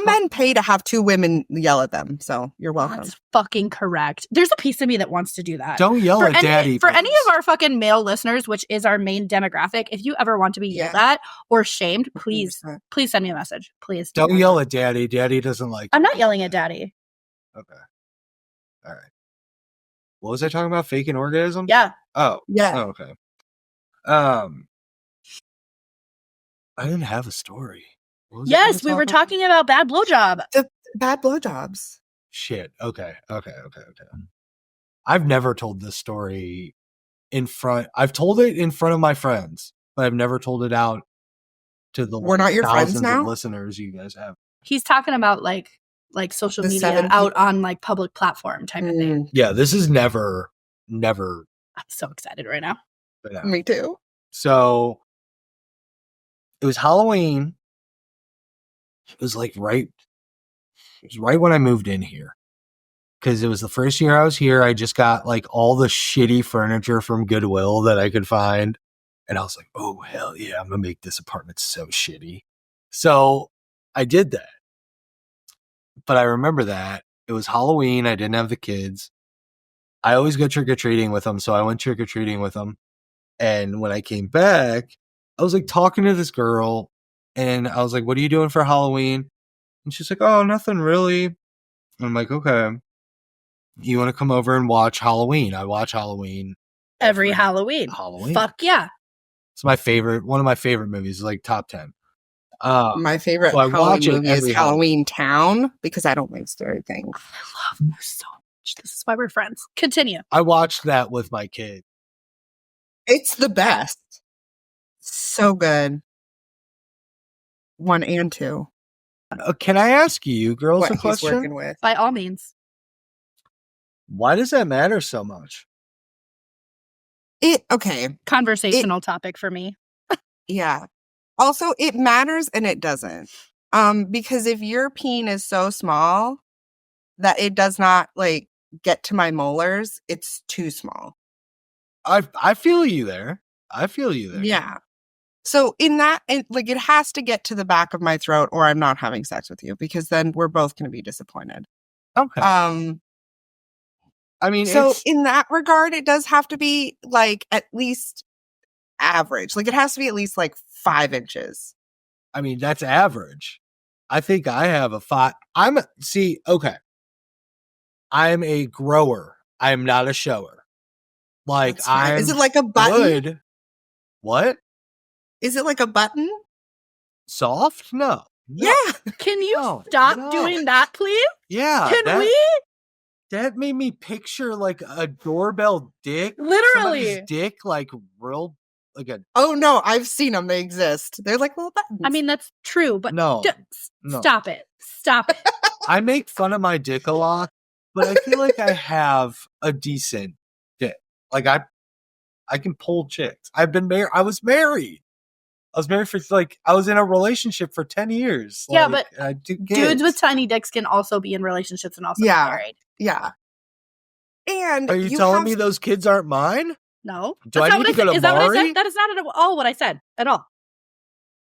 men pay to have 2 women yell at them. So you're welcome. That's fucking correct. There's a piece of me that wants to do that. Don't yell at daddy. For any of our fucking male listeners, which is our main demographic, if you ever want to be yelled at or shamed, please send me a message. Please. Don't yell at daddy. Daddy doesn't like I'm not yelling at daddy. Okay. All right. What was I talking about? Faking orgasm? Yeah. Oh. Yeah. Oh, okay. I didn't have a story. Yes, we were talking about bad blowjob. The bad blowjobs. Shit. Okay. I've never told this story I've told it in front of my friends, but I've never told it out to the We're not your friends now? of listeners you guys have. He's talking about like social media out on like public platform type of thing. Yeah, this is never. I'm so excited right now. Me too. So it was Halloween. It was right when I moved in here. Because it was the first year I was here. I just got like all the shitty furniture from Goodwill that I could find. And I was like, oh, hell yeah, I'm going to make this apartment so shitty. So I did that. But I remember that. It was Halloween. I didn't have the kids. I always go trick-or-treating with them. So I went trick-or-treating with them. And when I came back, I was like talking to this girl. And I was like, what are you doing for Halloween? And she's like, oh, nothing really. And I'm like, okay. You want to come over and watch Halloween? I watch Halloween. Every Halloween. Fuck yeah. It's one of my favorite movies, like top 10. My favorite Halloween movie is Halloween Town, because I don't like scary things. I love you so much. This is why we're friends. Continue. I watched that with my kid. It's the best. So good. 1 and 2. Can I ask you girls a question? He's working with. By all means. Why does that matter so much? Okay. Conversational topic for me. Yeah. Also, it matters and it doesn't. Because if your peen is so small that it does not like get to my molars, it's too small. I feel you there. Yeah. So in that, like, it has to get to the back of my throat, or I'm not having sex with you, because then we're both going to be disappointed. Okay. I mean, so in that regard, it does have to be like at least average. Like, it has to be at least like 5 inches. I mean, that's average. I think I have a 5. Okay. I'm a grower. I'm not a shower. Like, is it like a button? Good. What? Is it like a button? Soft? No. Yeah. Can you stop doing that, please? Yeah. Can we? That made me picture like a doorbell dick. Literally. Somebody's dick, like real, like a. Oh no, I've seen them. They exist. They're like little buttons. I mean, that's true, but no. Stop it. Stop it. I make fun of my dick a lot, but I feel like I have a decent dick. Like I can pull chicks. I've been married. I was married for I was in a relationship for 10 years. Yeah, but dudes with tiny dicks can also be in relationships and also be married. Yeah. And are you telling me those kids aren't mine? No. Do I need to go to Is that what I Maury? said? That is not at all what I said at all.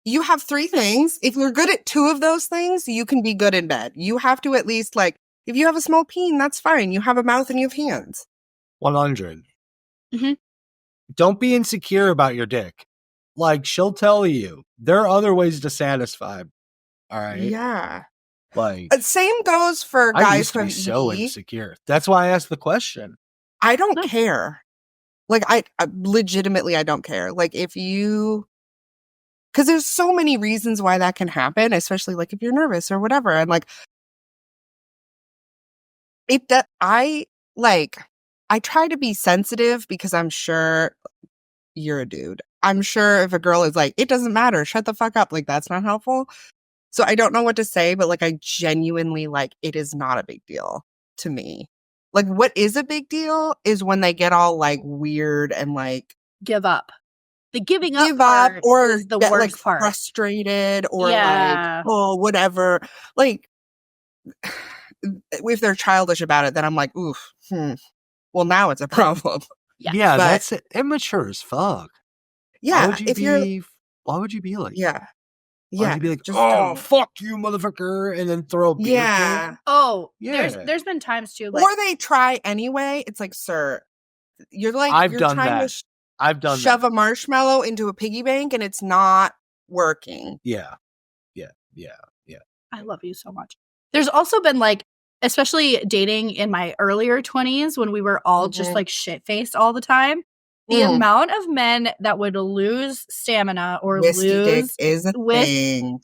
You have 3 things. If you're good at 2 of those things, you can be good in bed. You have to at least if you have a small peen, that's fine. You have a mouth and you have hands. 100. Mm-hmm. Don't be insecure about your dick. Like, she'll tell you there are other ways to satisfy. All right. Yeah. Like, same goes for guys I used to be so insecure. That's why I asked the question. I don't care. Like, I legitimately, I don't care. Like, because there's so many reasons why that can happen, especially like if you're nervous or whatever. And like, I try to be sensitive because I'm sure you're a dude. I'm sure if a girl is like, it doesn't matter, shut the fuck up, like, that's not helpful. So I don't know what to say, but like, I genuinely it is not a big deal to me. Like, what is a big deal is when they get all like weird and like give up. The giving up part or is the get, worst like, part. Frustrated or like, oh, whatever. Like, if they're childish about it, then I'm like, oof. Well, now it's a problem. Yeah, that's immature as fuck. Yeah, why would you be like? Yeah, why would you be like, oh, fuck you, motherfucker, and then throw a beer? Yeah. Oh, yeah. There's been times too, like, or they try anyway. It's like, sir, you're like, I've done that. I've done shove a marshmallow into a piggy bank, and it's not working. Yeah. I love you so much. There's also been like, especially dating in my earlier 20s when we were all just like shit-faced all the time. The amount of men that would lose stamina or whiskey lose dick is a thing.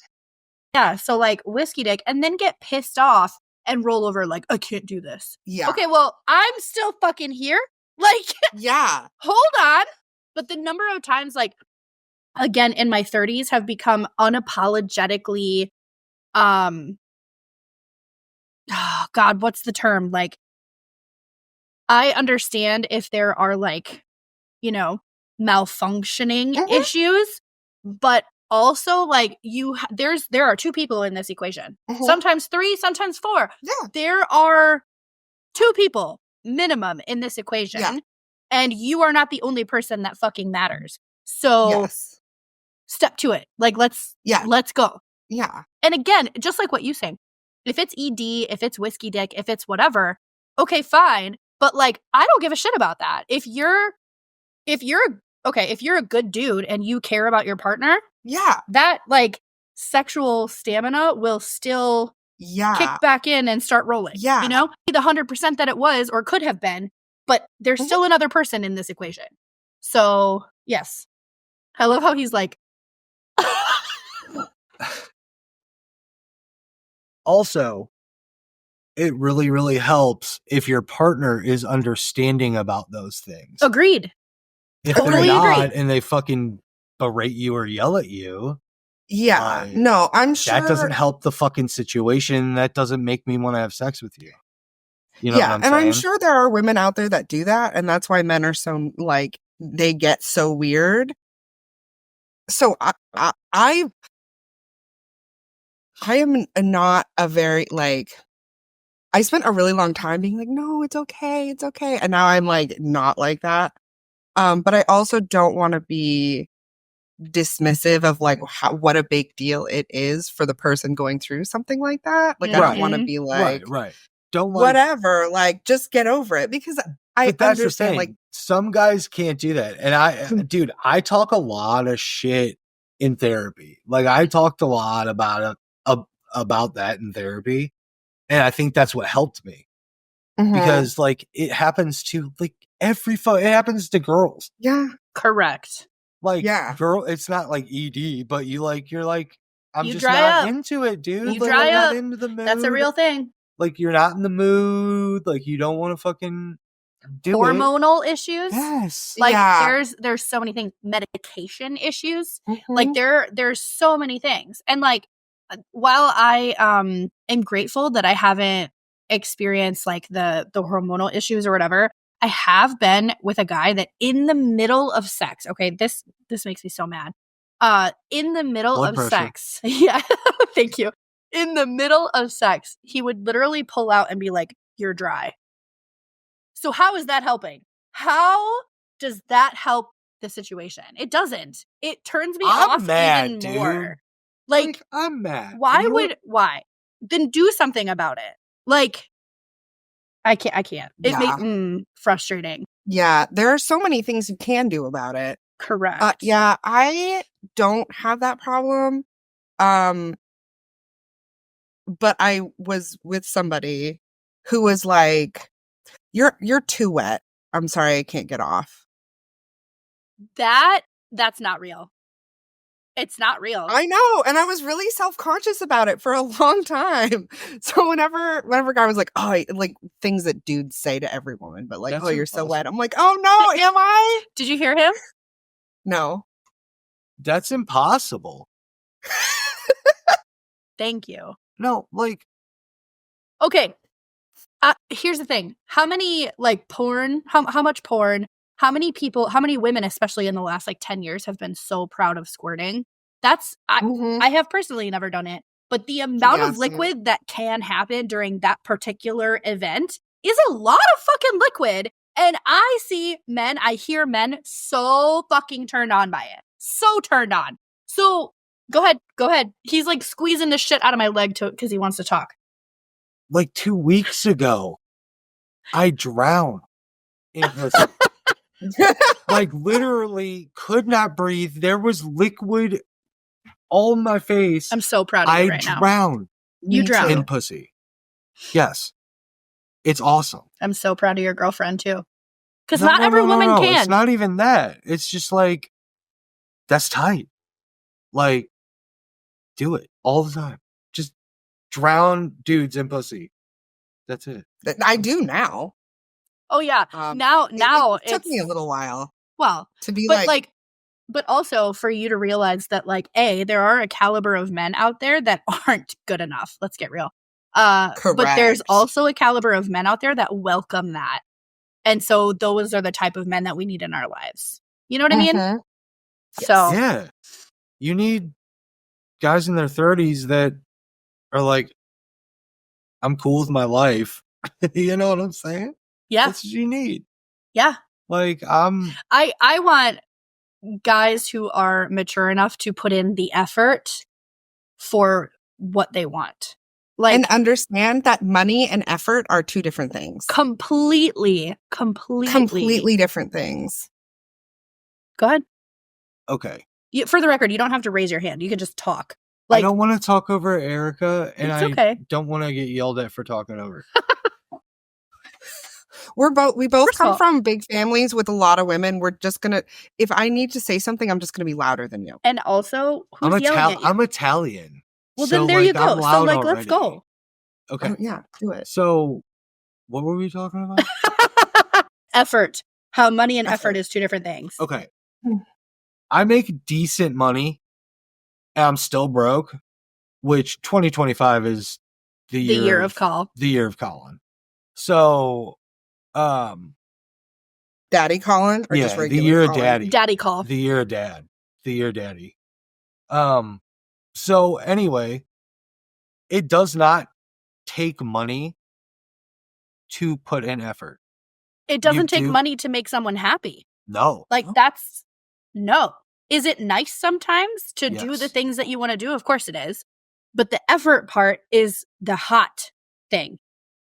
Yeah, so like whiskey dick, and then get pissed off and roll over like, I can't do this. Yeah. Okay, well, I'm still fucking here. Like, yeah. Hold on. But the number of times, like, again, in my 30s have become unapologetically, oh God, what's the term? Like, I understand if there are like, malfunctioning issues, but also like there are 2 people in this equation. Sometimes 3, sometimes 4. Yeah. There are 2 people minimum in this equation. Yeah. And you are not the only person that fucking matters. So step to it. Like, let's go. Yeah. And again, just like what you saying, if it's ED, if it's whiskey dick, if it's whatever, okay, fine. But like, I don't give a shit about that. If you're a good dude and you care about your partner, that like sexual stamina will still kick back in and start rolling. Yeah. The 100% that it was or could have been, but there's still another person in this equation. So yes. I love how he's like, also, it really, really helps if your partner is understanding about those things. Agreed. If they're not and they fucking berate you or yell at you. Yeah. No, I'm sure. That doesn't help the fucking situation. That doesn't make me want to have sex with you. You know what I'm saying? I'm sure there are women out there that do that. And that's why men are so, like, they get so weird. So I am not a very like. I spent a really long time being like, no, it's okay, it's okay, and now I'm like not like that. But I also don't want to be dismissive of like what a big deal it is for the person going through something like that. Like I don't want to be like, right. Don't like, whatever, like just get over it, because I that's understand the thing. like Some guys can't do that. And dude, I talk a lot of shit in therapy. Like I talked a lot about that in therapy. And I think that's what helped me because like it happens to like it happens to girls. Yeah. Correct. Like girl, it's not like ED, but you're like, I'm You just dry not up. into it, dude. You Like, dry I'm up. not into the mood. That's a real thing. Like you're not in the mood. Like you don't want to fucking do Hormonal issues. Yes. Like Yeah. there's so many things. Medication issues. Mm-hmm. Like there's so many things. And like while I am grateful that I haven't experienced like the hormonal issues or whatever, I have been with a guy that in the middle of sex, okay, this makes me so mad. In the middle Blood of pressure. sex. Yeah. Thank you. In the middle of sex, he would literally pull out and be like, "You're dry." So how is that helping? How does that help the situation? It doesn't. It turns me I'm off mad, even more. dude. Like I'm mad. why? Then do something about it. Like I can't. It Yeah. makes frustrating. Yeah, there are so many things you can do about it. Correct. Yeah, I don't have that problem. But I was with somebody who was like, You're too wet. I'm sorry, I can't get off." That's not real. It's not real. I know, and I was really self-conscious about it for a long time. So whenever a guy was like, "Oh," like things that dudes say to every woman, but like, That's "Oh, you're so impossible. wet." I'm like, "Oh no, am I?" Did you hear him? No. That's impossible. Thank you. No, like Okay. Here's the thing. How many like porn, how much porn, how many women, especially in the last like 10 years, have been so proud of squirting? I have personally never done it, but the amount of liquid that can happen during that particular event is a lot of fucking liquid. And I hear men so fucking turned on by it. So turned on. So go ahead. He's like squeezing the shit out of my leg because he wants to talk. Like 2 weeks ago, I drowned in this. Like literally could not breathe. There was liquid all in my face. I'm so proud of you right now. I drowned. You drowned. In pussy. Yes. It's awesome. I'm so proud of your girlfriend too. Because not every woman can. It's not even that. It's just like, that's tight. Like, do it all the time. Just drown dudes in pussy. That's it. I do now. Oh yeah. Now it took me a little while. Well, to be but also for you to realize that like there are a caliber of men out there that aren't good enough. Let's get real. Correct. But there's also a caliber of men out there that welcome that. And so those are the type of men that we need in our lives. You know what I mean? Yes. So yeah. You need guys in their 30s that are like, I'm cool with my life. You know what I'm saying? Yeah. That's what you need. Yeah. Like I want guys who are mature enough to put in the effort for what they want. Like, and understand that money and effort are two different things. Completely different things. Go ahead. Okay. For the record, you don't have to raise your hand. You can just talk. I don't want to talk over Erika, and it's okay. don't want to get yelled at for talking over. We both come from big families with a lot of women. We're just gonna, if I need to say something, I'm just gonna be louder than you. And also, who's yelling at you? I'm Italian. Well, then there you go. So like, let's go. Okay. Yeah, do it. So, what were we talking about? Effort. How money and effort is two different things. Okay. I make decent money, and I'm still broke, which 2025 is the year of Kollin. So, Daddy Kollin? Or yeah, just the year of Kollin? daddy. Daddy call. The year of dad. The year of daddy. So anyway, it does not take money to put in effort. It doesn't take money to make someone happy. No. Like, no. Is it nice sometimes to do the things that you want to do? Of course it is. But the effort part is the hot thing.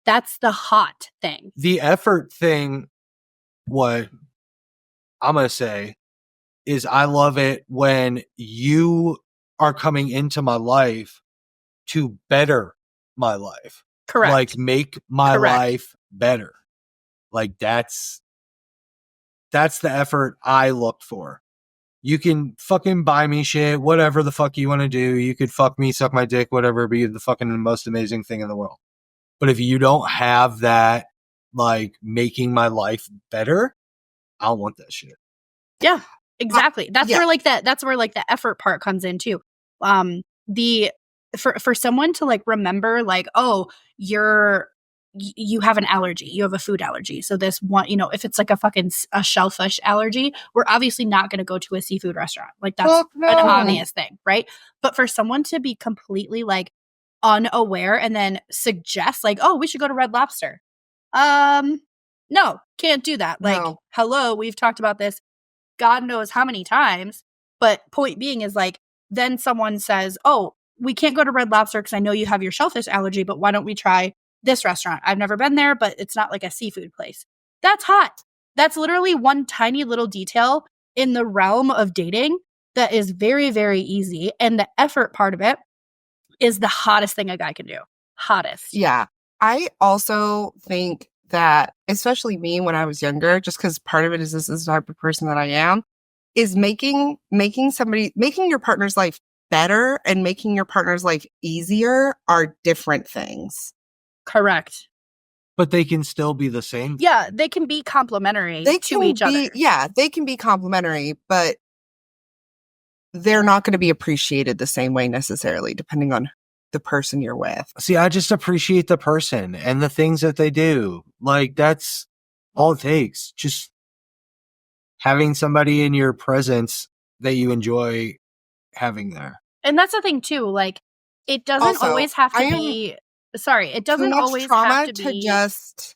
That's the hot thing. The effort thing, what I'm going to say is I love it when you are coming into my life to better my life. Correct. Like, make my life better. Like, that's the effort I look for. You can fucking buy me shit, whatever the fuck you want to do. You could fuck me, suck my dick, whatever, be the fucking most amazing thing in the world. But if you don't have that, like, making my life better, I don't want that shit. Yeah, exactly. That's where the effort part comes in too. For someone to like remember, like, oh, you have an allergy, you have a food allergy. So this one, if it's like a shellfish allergy, we're obviously not going to go to a seafood restaurant. Like, that's an obvious thing, right? But for someone to be completely like unaware and then suggest like, oh, we should go to Red Lobster. No, can't do that. Like, hello, we've talked about this God knows how many times. But point being is like, then someone says, oh, we can't go to Red Lobster because I know you have your shellfish allergy, but why don't we try this restaurant? I've never been there, but it's not like a seafood place. That's hot. That's literally one tiny little detail in the realm of dating that is very, very easy. And the effort part of it is the hottest thing a guy can do. Hottest. Yeah. I also think that, especially me when I was younger, just because part of it is this is the type of person that I am, is making your partner's life better and making your partner's life easier are different things. Correct. But they can still be the same. Yeah, they can be complementary to each other. Yeah, they can be complementary, but they're not going to be appreciated the same way necessarily, depending on the person you're with. See, I just appreciate the person and the things that they do. Like, that's all it takes. Just having somebody in your presence that you enjoy having there. And that's the thing too. Like, it doesn't always have to be. Sorry, it doesn't always have to be. Just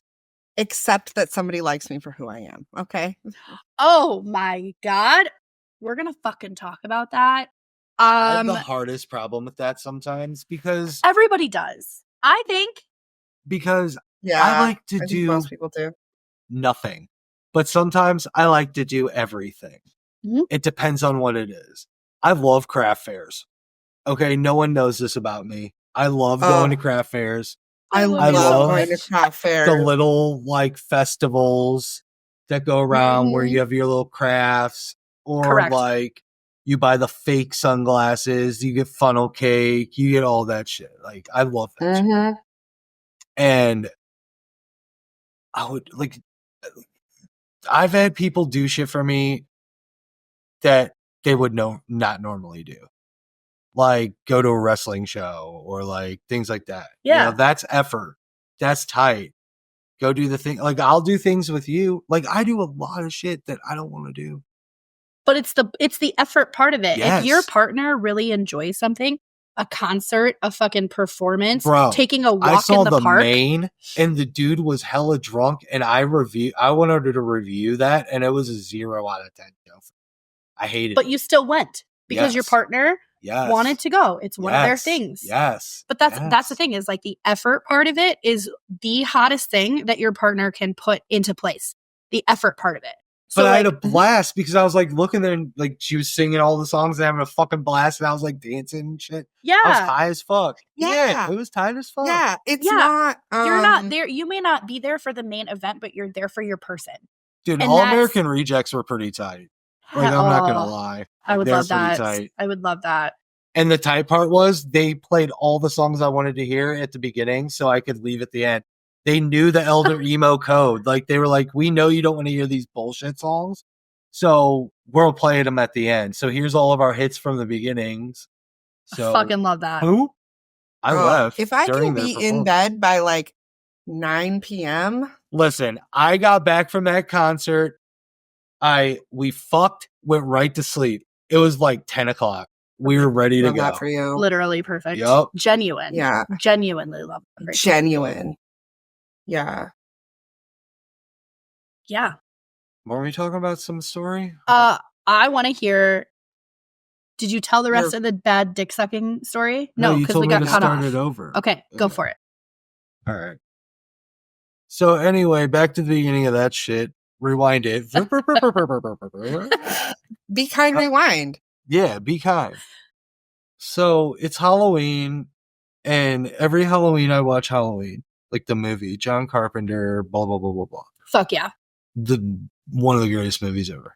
accept that somebody likes me for who I am. Okay. Oh my God, we're gonna fucking talk about that. I have the hardest problem with that sometimes because everybody does. I think because I like to do most people do nothing, but sometimes I like to do everything. Mm-hmm. It depends on what it is. I love craft fairs. Okay, no one knows this about me. I love going to craft fairs. I love going to craft fairs. The little like festivals that go around where you have your little crafts, or like you buy the fake sunglasses, you get funnel cake, you get all that shit. Like, I love that shit. And I would like, I've had people do shit for me that they would not normally do. Like, go to a wrestling show or like things like that. Yeah. That's effort. That's tight. Go do the thing. Like, I'll do things with you. Like, I do a lot of shit that I don't want to do. But it's the effort part of it. Yes. If your partner really enjoys something, a concert, a fucking performance, taking a walk I saw in the park. Main, and the dude was hella drunk, and I wanted to review that, and it was a 0 out of 10. I hated it. But you still went because your partner wanted to go. It's one of their things. Yes. But that's the thing, is like the effort part of it is the hottest thing that your partner can put into place. The effort part of it. But I had a blast because I was like looking there and like she was singing all the songs and having a fucking blast, and I was like dancing and shit. Yeah. I was high as fuck. Yeah. It was tight as fuck. Yeah. It's not. You're not there. You may not be there for the main event, but you're there for your person. Dude, All American Rejects were pretty tight. Like, I'm not going to lie. I would love that. I would love that. And the tight part was they played all the songs I wanted to hear at the beginning so I could leave at the end. They knew the Elder Emo code. Like, they were like, we know you don't want to hear these bullshit songs, so we'll play them at the end. So here's all of our hits from the beginnings. So I fucking love that. I left. If I can be in bed by like 9 p.m. Listen, I got back from that concert. We fucked, went right to sleep. It was like 10 o'clock. we were ready to Love go. that for you. Literally perfect. Yep. Genuine. Yeah. Genuinely love them. Genuine. Yeah. Yeah. Were we talking about some story? I want to hear. Did you tell the rest of the bad dick sucking story? No, you because told we me got to cut start off. it over. Okay, go for it. All right. So anyway, back to the beginning of that shit. Rewind it. Be kind, rewind. Yeah, be kind. So it's Halloween, and every Halloween I watch Halloween, like the movie, John Carpenter, blah blah blah blah blah. Fuck yeah. One of the greatest movies ever.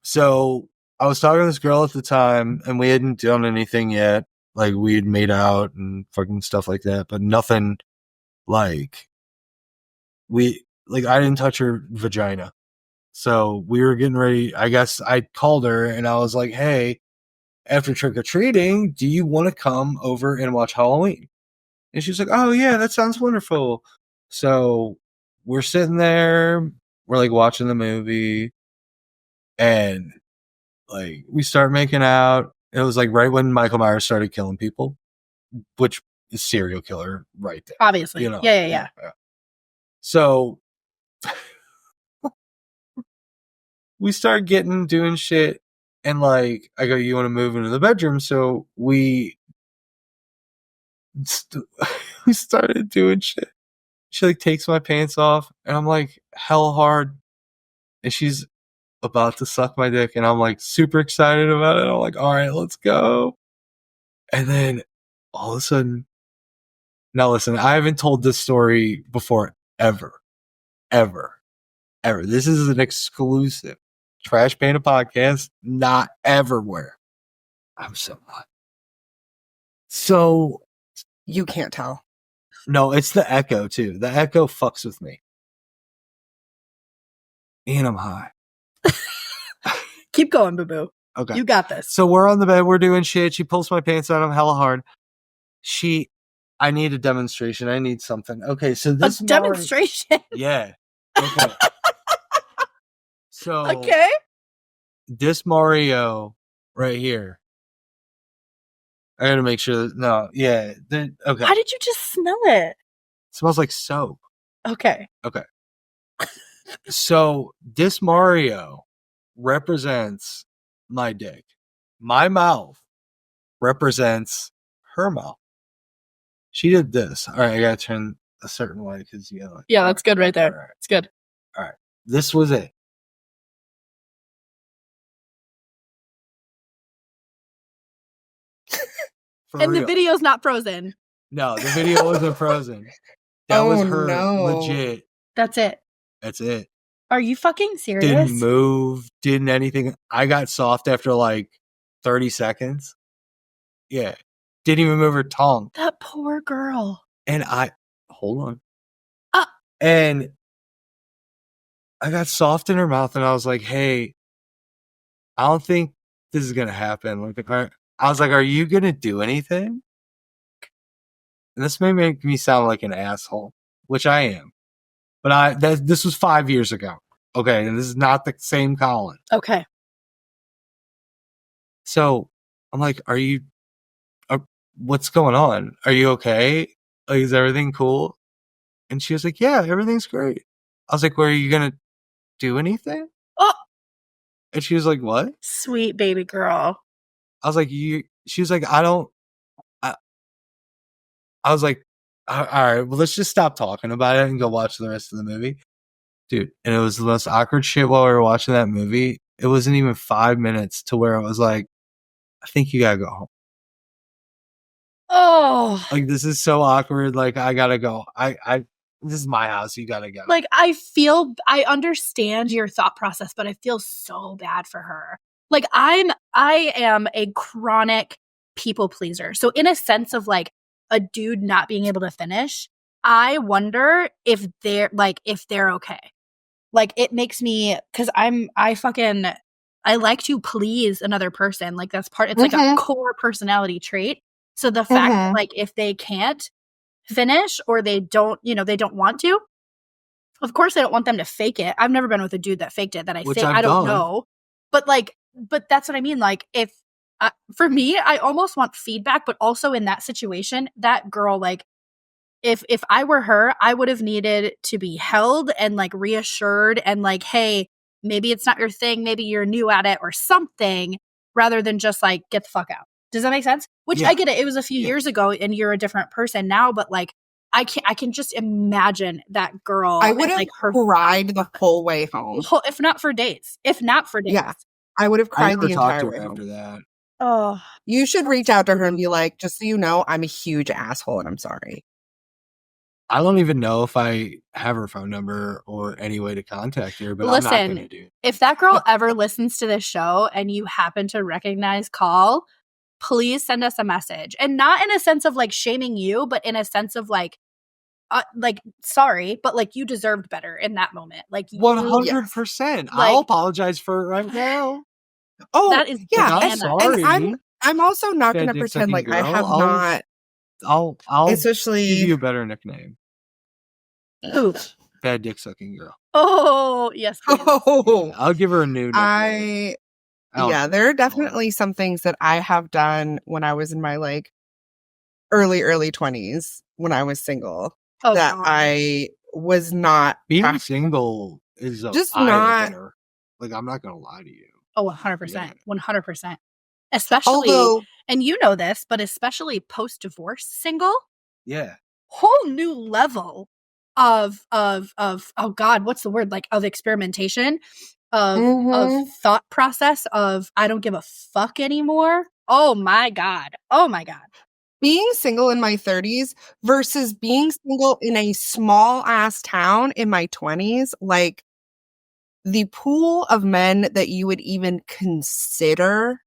So I was talking to this girl at the time, and we hadn't done anything yet. Like we had made out and fucking stuff like that, but nothing like I didn't touch her vagina. So we were getting ready. I guess I called her and I was like, hey, after trick-or-treating, do you want to come over and watch Halloween? And she's like, oh yeah, that sounds wonderful. So we're sitting there, we're like watching the movie, and like we start making out. It was like right when Michael Myers started killing people, which is serial killer right there. Obviously. You know? Yeah. So we start doing shit, and like I go, you want to move into the bedroom? So we started doing shit. She like takes my pants off, and I'm like hell hard, and she's about to suck my dick, and I'm like super excited about it. I'm like, all right, let's go. And then all of a sudden, now listen, I haven't told this story before ever. This is an exclusive Trash Panda Podcast, not everywhere. I'm so hot. So You can't tell. no, it's the echo too. The echo fucks with me. And I'm high. Keep going, boo-boo. Okay. You got this. So we're on the bed, we're doing shit. She pulls my pants out, I'm hella hard. I need a demonstration. I need something. Okay, so this demonstration. Yeah. Okay. So Okay. this Mario right here. I gotta make sure that okay. Why did you just smell it? It smells like soap. Okay. Okay. So this Mario represents my dick. My mouth represents her mouth. She did this. All right, I gotta turn a certain way because Yeah, that's good right there. All right. It's good. All right. This was it. And real. the video's not frozen. No, the video wasn't frozen. That was her legit. That's it. That's it. Are you fucking serious? Didn't move, didn't anything. I got soft after like 30 seconds. Yeah. Didn't even move her tongue. That poor girl. And hold on. And I got soft in her mouth and I was like, hey, I don't think this is going to happen. Like, I was like, are you going to do anything? And this may make me sound like an asshole, which I am. But this was 5 years ago. Okay. And this is not the same Kollin. Okay. So I'm like, what's going on? Are you okay? Like, is everything cool? And she was like, yeah, everything's great. I was like, well, are you going to do anything? Oh. And she was like, what? Sweet baby girl. I was like, she was like, I was like, all right, well, let's just stop talking about it and go watch the rest of the movie. Dude, and it was the most awkward shit while we were watching that movie. It wasn't even 5 minutes to where I was like, I think you gotta go home. Oh. Like, this is so awkward. Like, I gotta go. This is my house. You gotta go. Like, I understand your thought process, but I feel so bad for her. Like, I am a chronic people pleaser. So in a sense of like a dude not being able to finish, I wonder if they're okay. Like, it makes me, cause I like to please another person. Like, that's it's like a core personality trait. So the fact that, like, if they can't finish or they don't want to, of course I don't want them to fake it. I've never been with a dude that faked it that I don't know. But that's what I mean. Like, if for me, I almost want feedback, but also in that situation, that girl, like, if I were her, I would have needed to be held and like reassured and like, hey, maybe it's not your thing, maybe you're new at it or something, rather than just like get the fuck out. Does that make sense? Which I get it. It was a few years ago and you're a different person now, but like I can just imagine that girl. I would have like cried the whole way home. If not for days. Yeah. I would have cried the entire way after home. that. Oh. You should reach out to her and be like, just so you know, I'm a huge asshole and I'm sorry. I don't even know if I have her phone number or any way to contact her, but listen, I'm not going to do it. If that girl ever listens to this show and you happen to recognize Call, please send us a message. And not in a sense of like shaming you, but in a sense of like sorry, but like you deserved better in that moment. Like 100%. I'll apologize for it right now. Oh, that is I'm sorry. And I'm also not going to pretend like girl. I have not. I'll especially give you a better nickname. Ooh. Bad dick sucking girl. Oh, yes. Oh, I'll give her a new nickname. There are definitely some things that I have done when I was in my like early 20s when I was single that God. I was not. Being single is just not. Like, I'm not going to lie to you. Oh, 100%. 100%. Especially, and you know this, but especially post-divorce single. Yeah. Whole new level of oh God, what's the word? Like of experimentation, of thought process, of I don't give a fuck anymore. Oh my God. Being single in my 30s versus being single in a small ass town in my 20s, like the pool of men that you would even consider.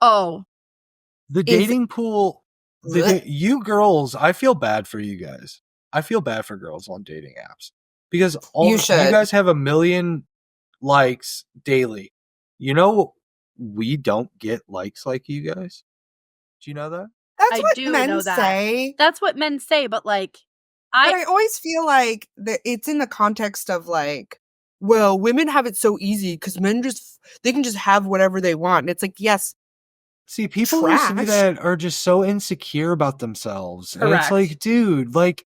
Oh, the dating pool. You girls, I feel bad for you guys. I feel bad for girls on dating apps because you guys have 1 million likes daily. You know, we don't get likes like you guys. Do you know that? That's what men say. That's what men say, but like, but I always feel like that it's in the context of like, well, women have it so easy because men they can just have whatever they want. And it's like, yes. See, people who say that are just so insecure about themselves. Correct. And it's like, dude, like,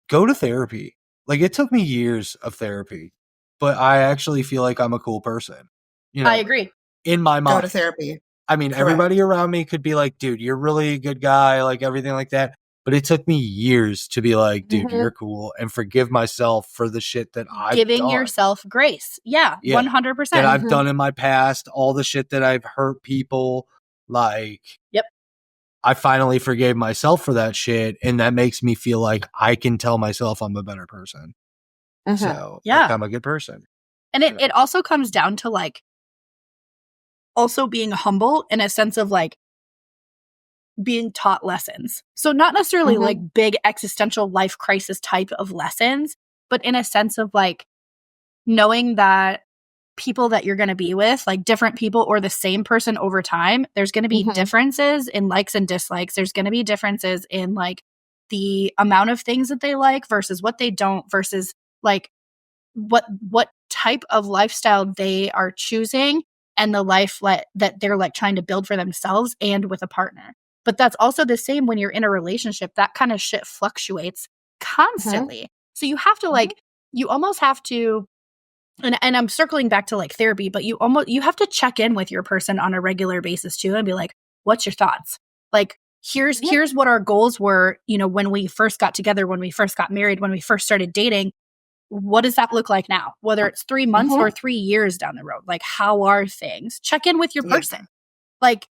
go to therapy. Like, it took me years of therapy, but I actually feel like I'm a cool person. You know, I agree. In my mind. Go to therapy. I mean, everybody around me could be like, dude, you're really a good guy, like everything like that. But it took me years to be like, dude, you're cool, and forgive myself for the shit that I've giving done. yourself grace. Yeah. 100%. That I've done in my past, all the shit that I've hurt people. Like, I finally forgave myself for that shit, and that makes me feel like I can tell myself I'm a better person. So, like, I'm a good person. And it also comes down to like, also being humble in a sense of like being taught lessons. So not necessarily like big existential life crisis type of lessons, but in a sense of like knowing that people that you're going to be with, like different people or the same person over time, there's going to be differences in likes and dislikes. There's going to be differences in like the amount of things that they like versus what they don't versus like what type of lifestyle they are choosing and the life that they're like trying to build for themselves and with a partner. But that's also the same when you're in a relationship. That kind of shit fluctuates constantly. So you have to like, you almost have to, and I'm circling back to like therapy, but you have to check in with your person on a regular basis too and be like, what's your thoughts? Like, here's what our goals were, you know, when we first got together, when we first got married, when we first started dating. What does that look like now? Whether it's 3 months or 3 years down the road, like how are things? Check in with your person. Like,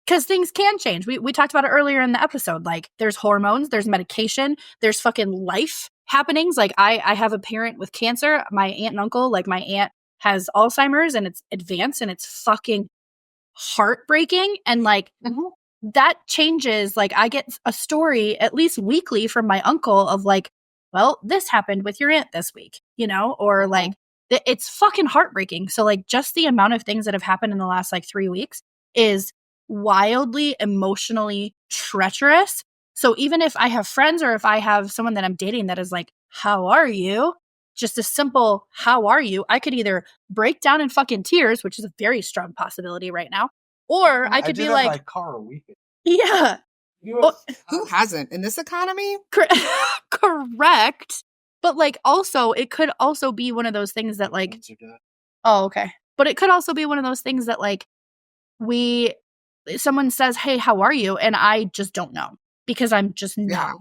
because things can change. We talked about it earlier in the episode. Like there's hormones, there's medication, there's fucking life happenings. Like I have a parent with cancer, my aunt and uncle, like my aunt has Alzheimer's and it's advanced and it's fucking heartbreaking. And like that changes. Like I get a story at least weekly from my uncle of like, well, this happened with your aunt this week, you know, or like it's fucking heartbreaking. So like just the amount of things that have happened in the last like 3 weeks is wildly emotionally treacherous. So even if I have friends or if I have someone that I'm dating that is like, how are you? Just a simple, how are you? I could either break down in fucking tears, which is a very strong possibility right now, Or I could did be have like, my car a week ago. yeah, Who hasn't in this economy? correct. But like, also, it could also be one of those things that like, oh, okay. But it could also be one of those things that like someone says, hey, how are you? And I just don't know because I'm just not. Yeah.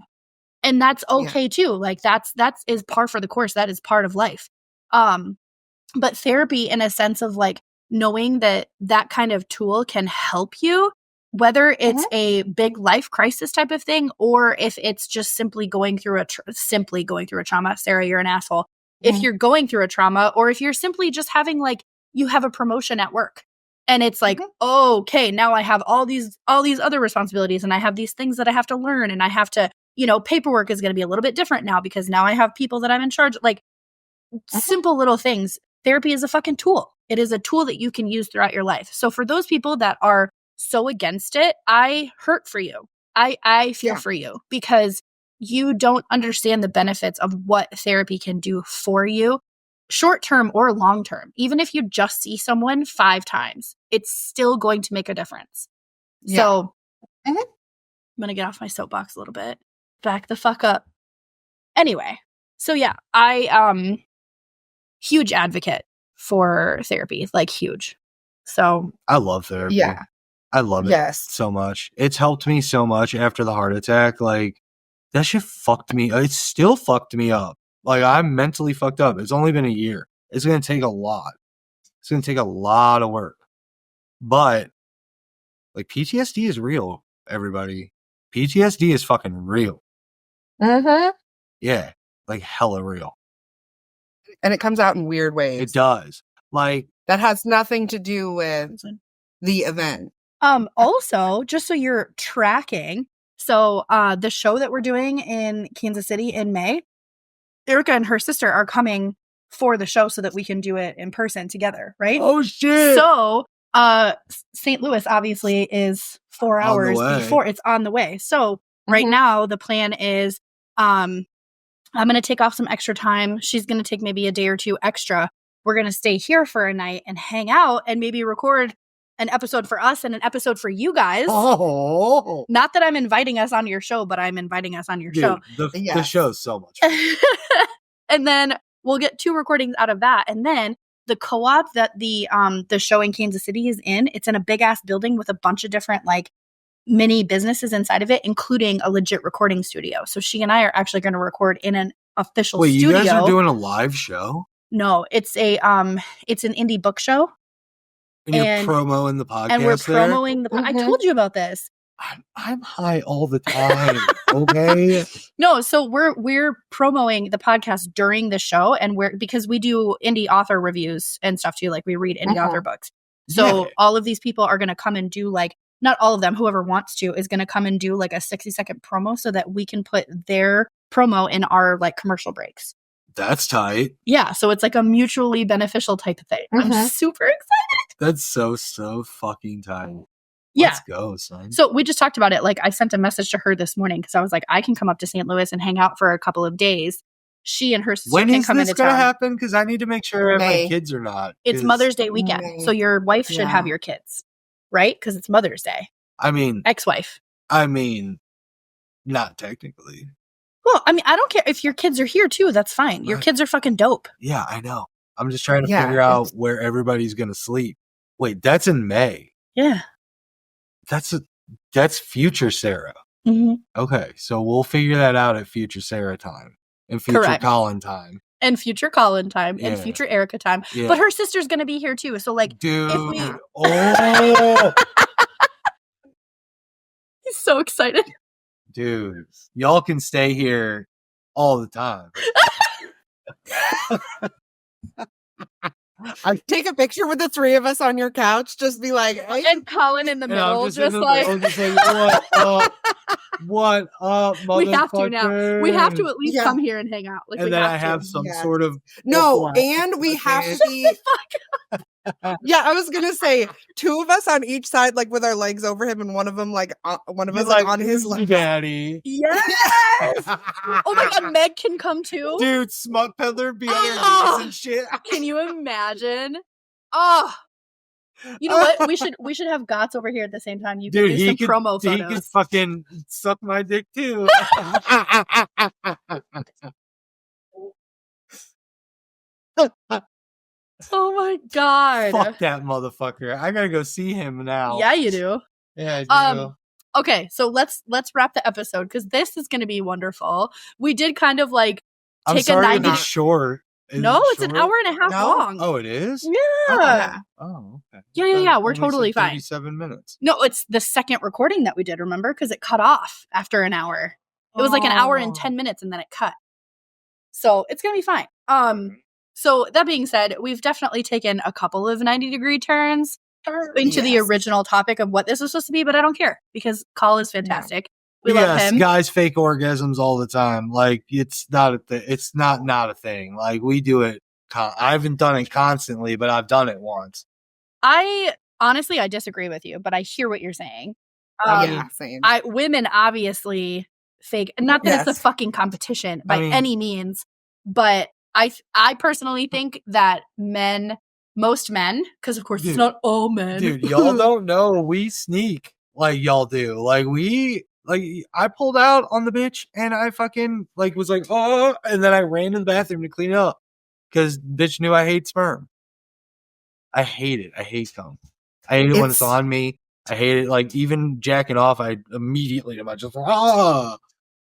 And that's okay too. Like that is par for the course. That is part of life. But therapy in a sense of like knowing that kind of tool can help you, whether it's a big life crisis type of thing, or if it's just simply going through a trauma. Sarah, you're an asshole. If you're going through a trauma, or if you're simply just having like, you have a promotion at work and it's like, okay, now I have all these other responsibilities and I have these things that I have to learn and I have to, paperwork is going to be a little bit different now because now I have people that I'm in charge. Like simple little things. Therapy is a fucking tool. It is a tool that you can use throughout your life. So for those people that are so against it, I hurt for you. I feel for you because you don't understand the benefits of what therapy can do for you, short term or long term. Even if you just see someone 5 times, it's still going to make a difference. Yeah. So I'm going to get off my soapbox a little bit. Back the fuck up. Anyway, so yeah, I huge advocate for therapy, like huge. So I love therapy. Yeah. I love it so much. It's helped me so much after the heart attack. Like that shit fucked me. It still fucked me up. Like I'm mentally fucked up. It's only been a year. It's going to take a lot. It's going to take a lot of work. But like PTSD is real, everybody. PTSD is fucking real. Yeah. Like hella real. And it comes out in weird ways. It does. Like that has nothing to do with the event. Also, just so you're tracking, so the show that we're doing in Kansas City in May, Erika and her sister are coming for the show so that we can do it in person together, right? Oh shit. So St. Louis obviously is 4 hours before. It's on the way. So right now the plan is I'm going to take off some extra time. She's going to take maybe a day or 2 extra. We're going to stay here for a night and hang out and maybe record an episode for us and an episode for you guys. Oh. Not that I'm inviting us on your show, but I'm inviting us on your show. The show's so much fun. And then we'll get 2 recordings out of that. And then the co-op that the show in Kansas City is in, it's in a big ass building with a bunch of different like mini businesses inside of it, including a legit recording studio. So she and I are actually going to record in an official studio. Wait, you guys are doing a live show? No, it's it's an indie book show. And you're promoting the podcast. And we're promoting the I told you about this. I'm high all the time. Okay. No, so we're promoting the podcast during the show, and because we do indie author reviews and stuff too, like we read indie author books. So all of these people are going to come and do like, not all of them, whoever wants to is going to come and do like a 60-second promo so that we can put their promo in our like commercial breaks. That's tight. Yeah, so it's like a mutually beneficial type of thing. I'm super excited. That's so fucking tight. Yeah. Let's go, son. So we just talked about it. Like I sent a message to her this morning because I was like, I can come up to St. Louis and hang out for a couple of days. She and her sister can come into town. When is this going to happen? Because I need to make sure my kids are not. It's Mother's Day weekend. So your wife should have your kids, right? Because it's Mother's Day. I mean. Ex-wife. I mean, not technically. Well, I mean, I don't care if your kids are here too. That's fine. Your kids are fucking dope. Yeah, I know. I'm just trying to figure out where everybody's going to sleep. Wait, that's in May. Yeah. That's future Sarah. Okay, so we'll figure that out at future Sarah time and future Kollin time. And future Kollin time and future Erika time. Yeah. But her sister's going to be here too. So like, dude. He's so excited. Dude, y'all can stay here all the time. Take a picture with the 3 of us on your couch. Just be like, hey. And Kollin in the middle, just like, what up, motherfucker? We have to now. We have to at least come here and hang out. Like, and then I have some sort of and we have to be. Yeah, I was gonna say 2 of us on each side, like with our legs over him, and one of them like one of us like on his lap. Daddy. Yes. Oh my god, Meg can come too. Dude, Smut Peddler be on her knees and shit. Can you imagine? Oh, You know what? We should have Gots over here at the same time. You can do some promo photos. He could fucking suck my dick too. Oh my god! Fuck that motherfucker! I gotta go see him now. Yeah, you do. Yeah, I do. Okay, so let's wrap the episode because this is going to be wonderful. We did kind of like take a 90. It's short. It's an hour and a half long. Oh, it is? Yeah. Oh, okay. Yeah. We're totally fine. 37 minutes. No, it's the second recording that we did, remember? Because it cut off after an hour. It was like an hour and 10 minutes and then it cut. So it's going to be fine. So that being said, we've definitely taken a couple of 90-degree turns into the original topic of what this was supposed to be, but I don't care because Call is fantastic. We love him. Guys fake orgasms all the time. Like it's not a thing. It's not a thing. Like we do it. I haven't done it constantly, but I've done it once. I disagree with you, but I hear what you're saying. Same. Women obviously fake, not that it's a fucking competition by any means, but I personally think that most men, because of course it's not all men. Dude, y'all don't know we sneak like y'all do. Like I pulled out on the bitch and I fucking was like, oh, and then I ran to the bathroom to clean it up because bitch knew I hate sperm. I hate it. I hate cum. I hate it when it's on me. I hate it. Like even jacking off, I immediately am just I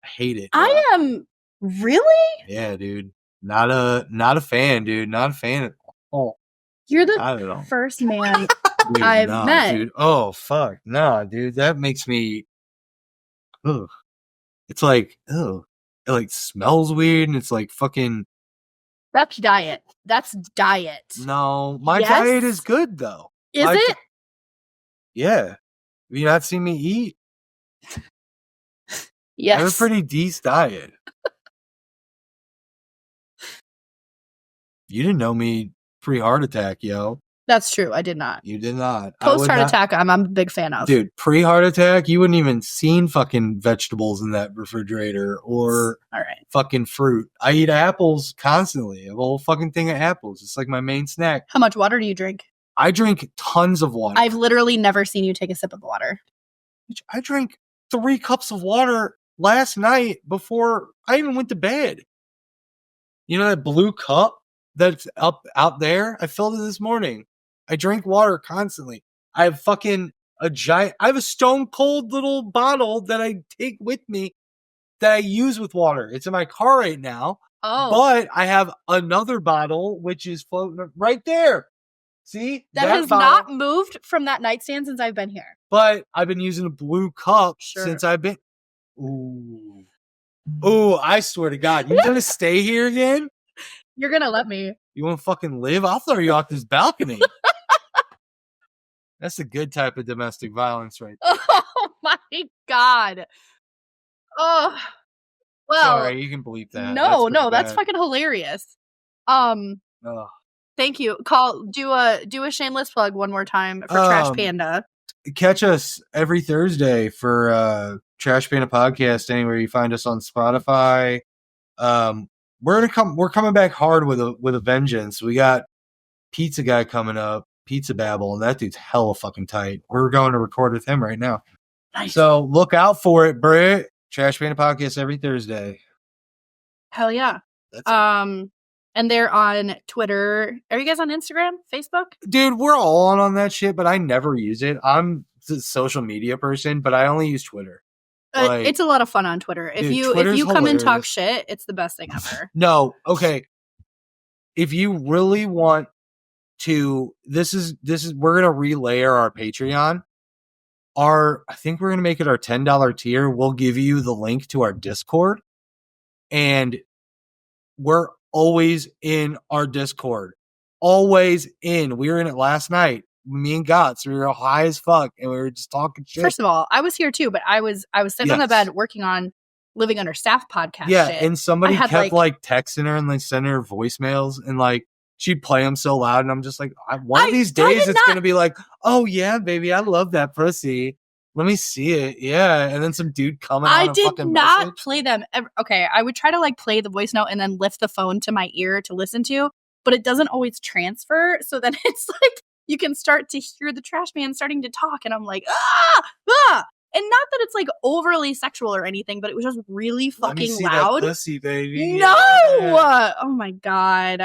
hate it. I am really? Yeah, dude. Not a fan, dude. Not a fan at all. You're the first man dude, I've met. Dude. Oh fuck. Nah, dude. That makes me ugh. It's like, ugh. It smells weird and it's like fucking That's diet. No, my diet is good though. Is it? Yeah. Have you not seen me eat? Yes. I have a pretty decent diet. You didn't know me pre-heart attack, yo. That's true. I did not. You did not. Post-heart attack, I'm a big fan of. Dude, pre-heart attack, you wouldn't even seen fucking vegetables in that refrigerator or fucking fruit. I eat apples constantly. I have a whole fucking thing of apples. It's like my main snack. How much water do you drink? I drink tons of water. I've literally never seen you take a sip of water. I drank 3 cups of water last night before I even went to bed. You know that blue cup that's up out there? I filled it this morning. I drink water constantly. I have I have a stone cold little bottle that I take with me that I use with water. It's in my car right now. Oh. But I have another bottle which is floating right there. See? That has not moved from that nightstand since I've been here. But I've been using a blue cup since I've been. Ooh. Ooh, I swear to God. You gonna stay here again? You're gonna let me. You wanna fucking live? I'll throw you off this balcony. That's a good type of domestic violence right there. Oh my God. Oh. Well. Sorry, you can bleep that. No, that's fucking hilarious. Thank you. Do a shameless plug one more time for Trash Panda. Catch us every Thursday for Trash Panda Podcast anywhere you find us on Spotify. We're coming back hard with a vengeance. We got Pizza Guy coming up, Pizza Babble, and that dude's hella fucking tight. We're going to record with him right now. Nice. So look out for it, Britt. Trash Panda Podcast every Thursday. Hell yeah. And they're on Twitter. Are you guys on Instagram, Facebook? Dude, we're all on that shit, but I never use it. I'm the social media person, but I only use Twitter. It's a lot of fun on Twitter. If you come and talk shit, it's the best thing ever. No, okay. If you really want to, this is we're gonna relayer our Patreon. I think we're gonna make it our $10 tier. We'll give you the link to our Discord, and we're always in our Discord. Always in. We were in it last night. Me and Gots, we were high as fuck, and we were just talking shit. First of all, I was here too, but I was sitting on the bed working on Living Understaffed podcast. Yeah, shit. And somebody kept texting her and sending her voicemails, and she'd play them so loud, and I'm just like, one of these days it's gonna be like, oh yeah, baby, I love that pussy. Let me see it. Yeah. And then some dude coming on a fucking not message. Play them. Okay. I would try to play the voice note and then lift the phone to my ear to listen to, but it doesn't always transfer. So then it's you can start to hear the trash man starting to talk. And I'm like, ah. And not that it's like overly sexual or anything, but it was just really Let me fucking see loud. That pussy, baby. No! Yeah. Oh my God.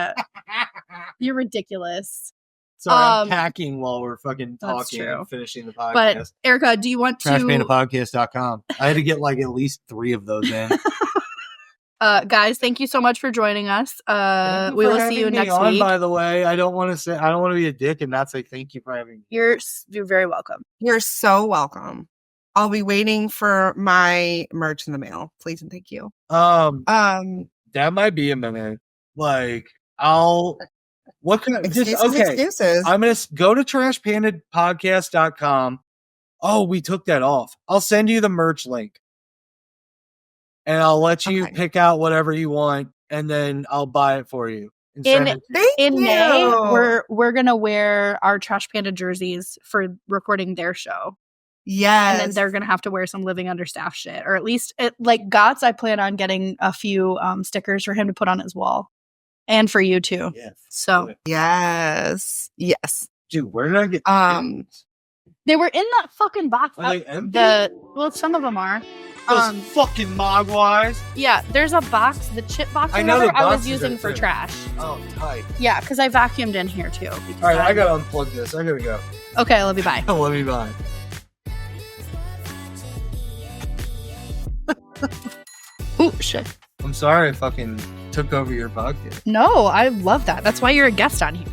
You're ridiculous. Sorry, I'm packing while we're fucking talking true. and finishing the podcast. But Erika, do you want to TrashPandaPodcast.com. I had to get like at least 3 of those in. Guys, thank you so much for joining us. We will see you next week. By the way, I don't want to be a dick and not say thank you for having me. You're very welcome. You're so welcome. I'll be waiting for my merch in the mail. Please and thank you. That might be a minute. Like, what can I excuses. I'm gonna go to trashpandapodcast.com. Oh, we took that off. I'll send you the merch link. And I'll let you pick out whatever you want, and then I'll buy it for you. In May, we're gonna wear our Trash Panda jerseys for recording their show. Yes. And then they're gonna have to wear some living understaffed shit, or at least like Gots. I plan on getting a few stickers for him to put on his wall, and for you too. Yes. So yes, dude, where did I get? They were in that fucking box. Are they empty? Well, some of them are. Those fucking Mogwais. Yeah, there's a box, the chip box. I was using for trash. Oh, tight. Yeah, because I vacuumed in here too. All right, I gotta unplug this. I gotta go. Okay, I love you. Bye. I love you. Bye. Oh shit! I'm sorry I fucking took over your podcast. No, I love that. That's why you're a guest on here.